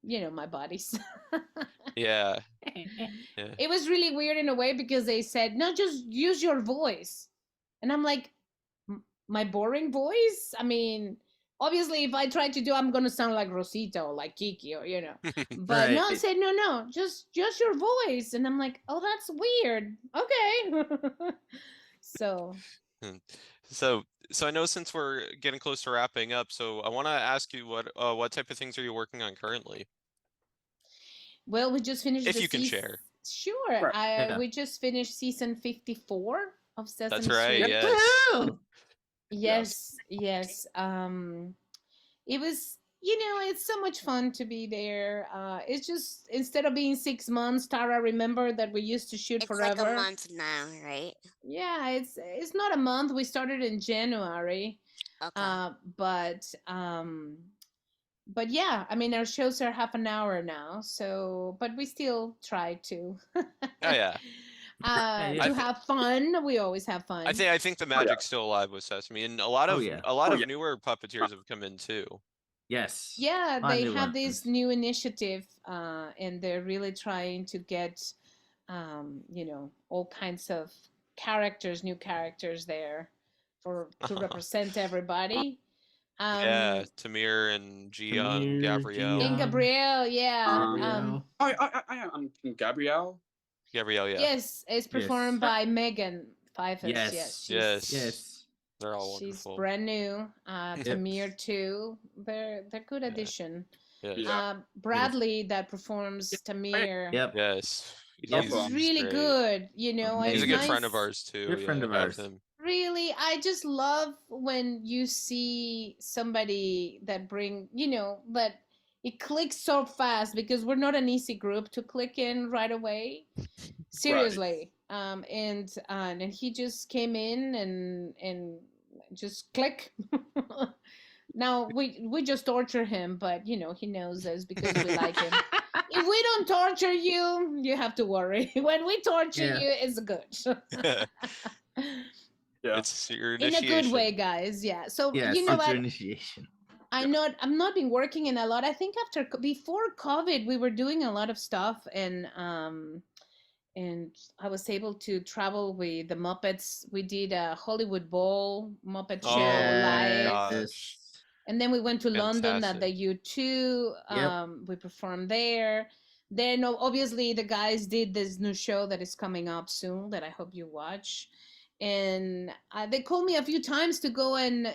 my buddies. Yeah. It was really weird in a way, because they said, no, just use your voice. And I'm like, my boring voice? I mean, obviously, if I try to do, I'm going to sound like Rosita or like Kiki, or, But Right. no, I said, no, just your voice. And I'm like, oh, that's weird. Okay. So I know, since we're getting close to wrapping up, so I want to ask you what type of things are you working on currently? Well, we just finished. If you can share. Sure. We just finished season 54 of Sesame Street. That's right. Yes. Yes. It was, it's so much fun to be there. It's just, instead of being 6 months, Tara, remember that we used to shoot forever. It's like a month now, right? Yeah, it's not a month. We started in January. Okay. But yeah, I mean, our shows are half an hour now, so, but we still try to. To have fun. We always have fun. I think the magic's still alive with Sesame, and a lot of newer puppeteers have come in too. Yes. Yeah, they have this new initiative, and they're really trying to get, all kinds of new characters there to represent everybody. Tamir and Gian, Gabrielle. And Gabrielle, I'm Gabrielle. Gabrielle, yeah. Yes, it's performed by Megan Pfeiffer. Yes. They're all She's wonderful. brand new. Tamir too. They're good addition. Bradley that performs Tamir. Yep. Yes. He's really great. good. He's a good nice. friend of ours too. Good friend of ours. really. I just love when you see somebody that that it clicks so fast, because we're not an easy group to click in right away. Seriously. And he just came in and just click. Now we just torture him, but he knows us because we like him. If we don't torture you, you have to worry. When we torture you, it's good. Yeah. It's your In a initiation. good way, guys. Yeah. So Yes, you know it's your what? initiation. I'm not been working in a lot. I think before COVID, we were doing a lot of stuff, and I was able to travel with the Muppets. We did a Hollywood Bowl Muppet show live. gosh. And then we went to London at the Fantastic. U2. Yep. We performed there. Then obviously the guys did this new show that is coming up soon that I hope you watch. And they called me a few times to go and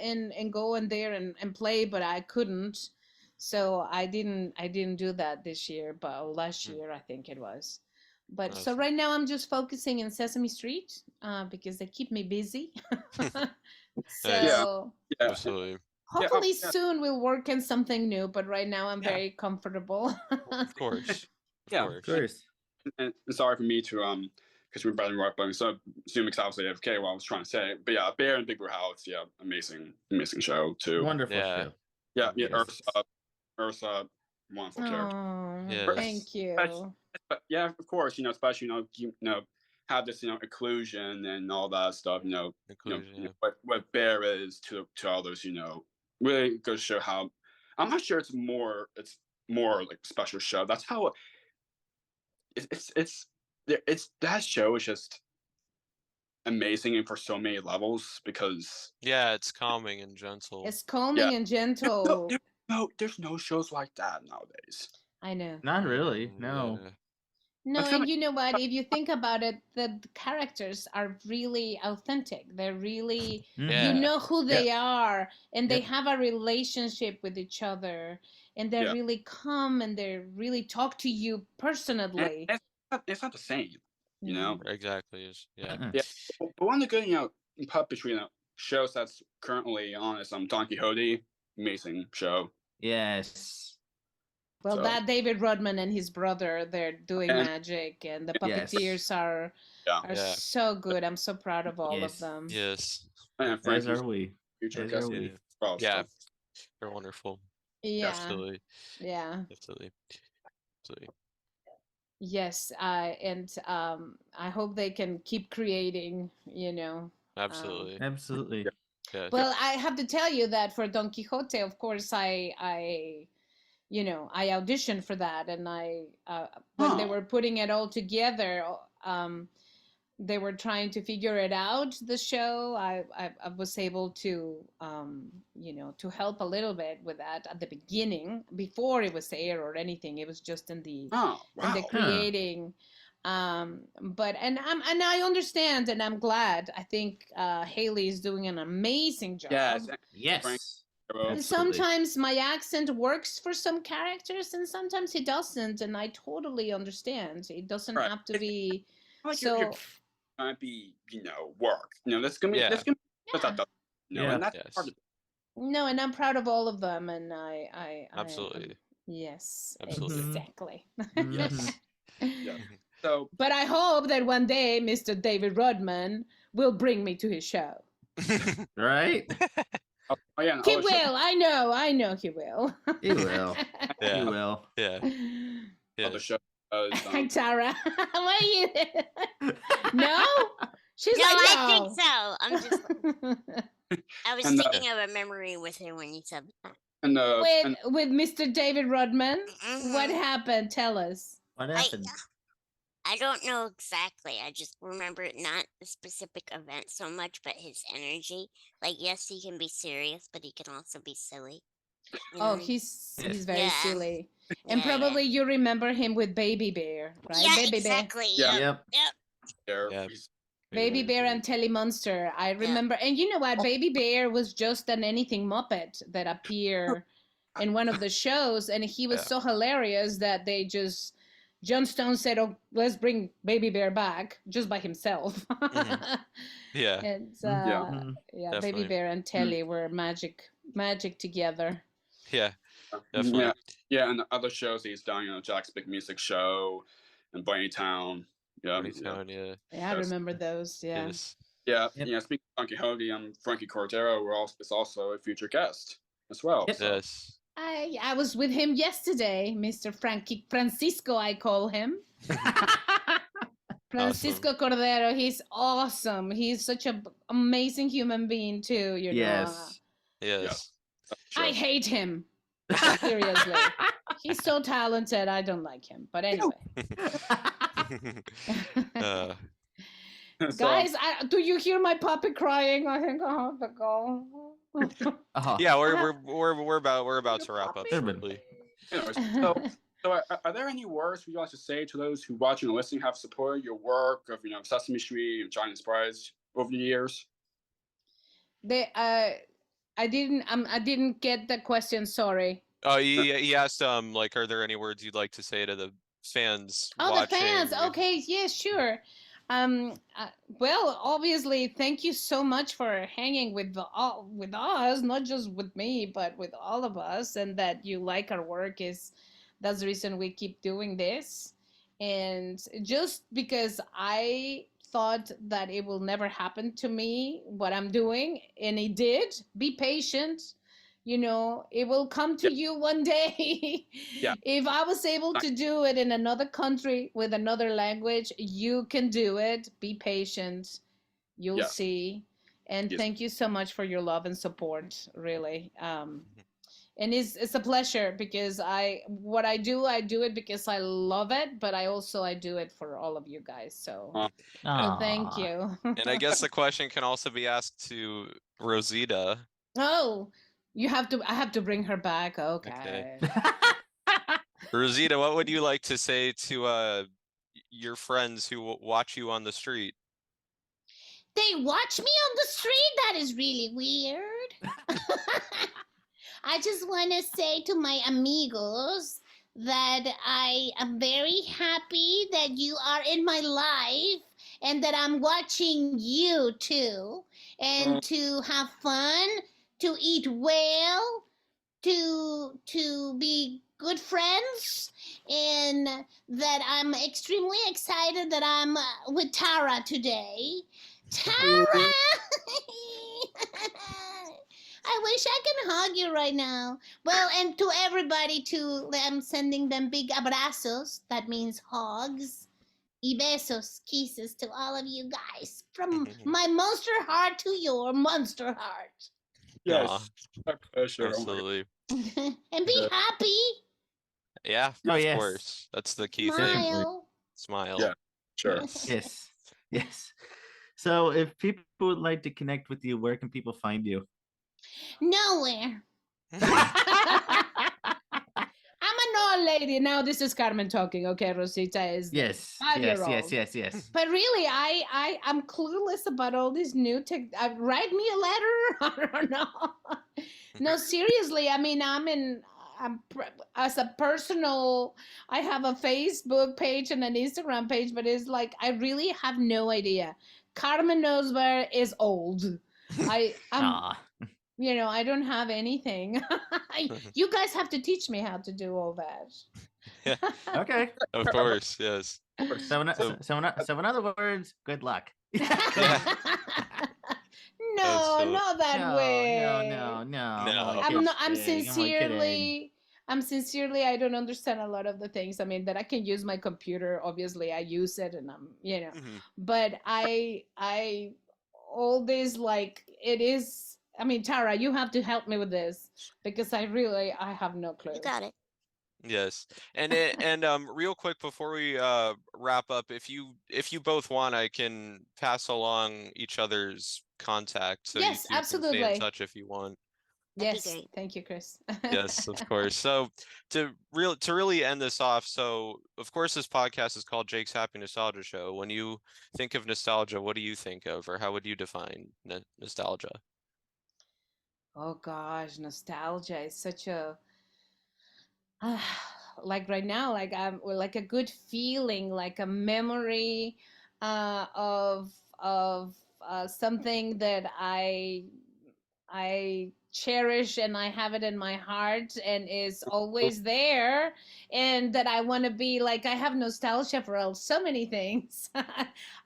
go in there and play, but I couldn't. So I didn't do that this year, but last year I think it was. But so right now I'm just focusing in Sesame Street because they keep me busy. So Yeah. Absolutely. hopefully soon we'll work on something new, but right now I'm very comfortable. Of course. Of course. And sorry for me to because we're about to wrap up. So Zoom is obviously AFK what I was trying to say. But yeah, Bear and Big Blue House, amazing show too. Wonderful Yeah. show. Yeah, Yes. Ursa, wonderful character. Oh, Yes. thank you. But yeah, of course, especially have this inclusion and all that stuff. Inclusion, What Bear is to others. Really goes to show how. I'm not sure it's more like special show. That's how it's that show is just amazing and for so many levels because it's calming and gentle. It's calming and gentle. There's no shows like that nowadays. I know. Not really. No. Yeah. No, I feel and like- you know what? If you think about it, the characters are really authentic. They're really, Yeah. you know who they are, and they have a relationship with each other, and they're really calm, and they really talk to you personally. And it's not the same, you know. Exactly. Yeah. Yeah, but one of the good, puppetry shows that's currently on is Don Quixote, amazing show. Yes. Well, So- that David Rodman and his brother, they're doing And- magic, and the Yes. puppeteers are Yeah. so good. I'm so proud of all Yes. of them. Yes. And As Frankie's are we. future As guest are we. Yeah. as well, Yeah. so- They're wonderful. Yeah, Absolutely. yeah. Absolutely. Absolutely. Yes, I hope they can keep creating, Absolutely. Absolutely. Yeah. Well, I have to tell you that for Don Quixote, of course, I auditioned for that, and when they were putting it all together, they were trying to figure it out, the show. I was able to, to help a little bit with that at the beginning, before it was aired or anything. It was just in the creating. But I understand, and I'm glad. I think Haley is doing an amazing job. Yes. And sometimes my accent works for some characters, and sometimes it doesn't, and I totally understand. It doesn't have to be so. Might be work. That's gonna be and that's part of No, and I'm proud of all of them, and I Absolutely. Yes, Absolutely. exactly. Mhm. yeah. So, But I hope that one day Mr. David Rodman will bring me to his show. Right? He will. I know he will. He will. He Yeah. will. Yeah. Other Yes. show Hi, Tara. What are you? No? She's No, like, I no. think so. I'm just. I was And, thinking of a memory with him when you said that. and with Mr. David Rodman. What Mhm. happened? Tell us. What happened? I don't know exactly. I just remember not the specific event so much, but his energy. Like, yes, he can be serious, but he can also be silly. you Oh, know? he's Yes. very Yeah. silly. And Yeah, yeah. probably you remember him with Baby Bear, right? Yeah, Baby exactly. Yeah. Yep. Yep. there, Yeah. Bear. Baby Bear and Telly Monster. I remember. And you know what? Baby Bear was just an anything Muppet that appeared in one of the shows, and he was Yeah. so hilarious that they just John Stone said, "Oh, let's bring Baby Bear back," just by himself. Yeah. And Yeah. yeah, Baby Definitely. Bear and Telly were magic together. Yeah. Definitely. Yeah, yeah, and the other shows he's done, you know, Jack's Big Music Show and Bunny Town. Yeah, Town, yeah. Yeah, I remember those. Yeah. Yes. yeah, Yep. yeah. Speaking of Funky Hoagie, Frankie Cordero is also a future guest as well. Yep. So. Yes. I was with him yesterday, Mr. Francisco, I call him. Francisco Cordero, he's awesome. He's such an amazing human being too, you know. Yes. Yes. I hate him. Seriously. He's so talented. I don't like him. But anyway. Guys, do you hear my puppy crying? I think I have to go. Yeah, we're about to wrap up shortly. Anyways, so are there any words you'd like to say to those who watching and listening have supported your work of, you know, Sesame Street and Giant Sprites over the years? I didn't get the question. Sorry. Oh, he asked like, are there any words you'd like to say to the fans? Oh, the fans. Okay, yeah, sure. Well, obviously, thank you so much for hanging with us, not just with me, but with all of us, and that you like our work that's the reason we keep doing this. And just because I thought that it will never happen to me, what I'm doing, and it did, be patient. You know, it will come to you one day. Yeah. If I was able to do it in another country with another language, you can do it. Be patient. You'll see. And thank you so much for your love and support, really. And it's a pleasure because I do it because I love it, but I do it for all of you guys. So thank you. And I guess the question can also be asked to Rosita. Oh, I have to bring her back. Okay. Rosita, what would you like to say to your friends who watch you on the street? They watch me on the street? That is really weird. I just want to say to my amigos that I am very happy that you are in my life and that I'm watching you too, and to have fun, to eat well, to be good friends, and that I'm extremely excited that I'm with Tara today. Tara! I wish I can hug you right now. Well, and to everybody too, I'm sending them big abrazos. That means hugs. Y besos, kisses to all of you guys. From my monster heart to your monster heart. Yes. Sure. Absolutely. And be happy. Yeah, of course. That's the key thing. Smile. Yeah, sure. Yes. Yes. So if people would like to connect with you, where can people find you? Nowhere. I'm an old lady. Now this is Carmen talking. Okay, Rosita is yes. But really, I'm clueless about all these new tech. Write me a letter. I don't know. No, seriously. I mean, as a personal, I have a Facebook page and an Instagram page, but it's like I really have no idea. Carmen Osbahr is old. You know, I don't have anything. You guys have to teach me how to do all that. Yeah. Okay. Of course, yes. So in other words, good luck. No, not that way. No. I'm sincerely, I don't understand a lot of the things. I mean, that I can use my computer. Obviously, I use it, and I'm, you know, but all this, like, it is. I mean, Tara, you have to help me with this because I have no clue. You got it. Yes, and real quick before we wrap up, if you both want, I can pass along each other's contact, so yes, you absolutely. can stay in touch if you want. Yes, thank you, Chris. Yes, of course. So to really end this off, so of course this podcast is called Jake's Happy Nostalgia Show. When you think of nostalgia, what do you think of, or how would you define nostalgia? Oh gosh, nostalgia is such a like right now, like I'm like a good feeling, like a memory of something that I cherish, and I have it in my heart and is always there, and that I want to be like. I have nostalgia for so many things.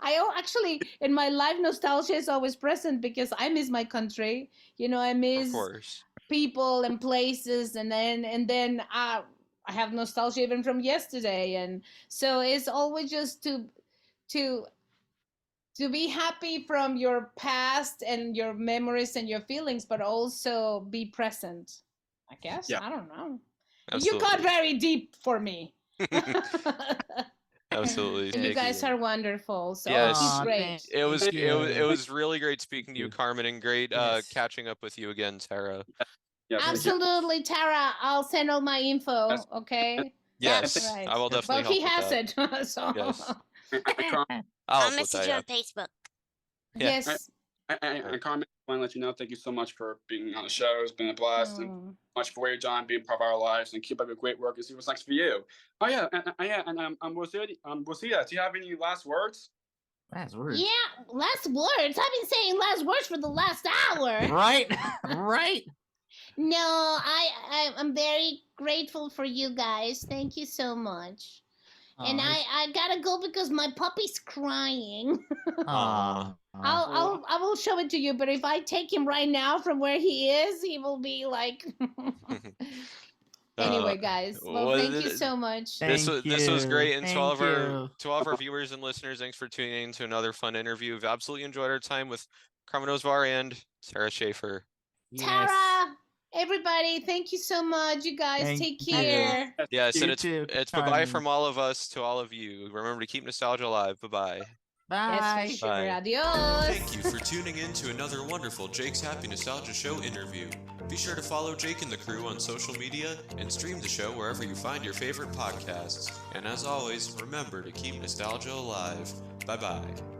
Actually, in my life, nostalgia is always present because I miss my country. I Of miss course. people and places, and then I have nostalgia even from yesterday, and so it's always just to be happy from your past and your memories and your feelings, but also be present. I guess. Yeah. I don't know. You Absolutely. got very deep for me. Absolutely. And you Jake. guys are wonderful. So Yes. keep Aw, great. It was thank it you. was really great speaking to you, you. Carmen, and great Yes. catching up with you again, Tara. Yeah, thank you. Absolutely, Tara. I'll send all my info. Yes. Okay. Yes, Right. I will definitely Well, he help with has that. it. So Yes. And Carmen, I'll I'll help with message that, you yeah. on Facebook. Yeah. yes. and Carmen, I want to let you know, thank you so much for being on the show. It's been a blast, and Oh. much for what you've done, being part of our lives, and keep up your great work and see what's next for you. Oh yeah, Rosita, do you have any last words? Last words. Yeah, last words. I've been saying last words for the last hour. Right. Right. No, I'm very grateful for you guys. Thank you so much. And I gotta go because my puppy's crying. Aw. I will show it to you, but if I take him right now from where he is, he will be like. Anyway, guys. Well, thank you so much. This was great, and to all of Thank our viewers and listeners, thanks for tuning in to another fun interview. We've absolutely enjoyed our time with Carmen Osbahr and Sarah Schaefer. Yes. Tara, everybody, thank you so much. You guys Thank take you. care. Yes, You and too, it's bye-bye Carmen. from all of us to all of you. Remember to keep nostalgia alive. Bye-bye. Bye. Yes, for sure. Bye. Adios. Thank you for tuning in to another wonderful Jake's Happy Nostalgia Show interview. Be sure to follow Jake and the crew on social media and stream the show wherever you find your favorite podcasts. And as always, remember to keep nostalgia alive. Bye-bye.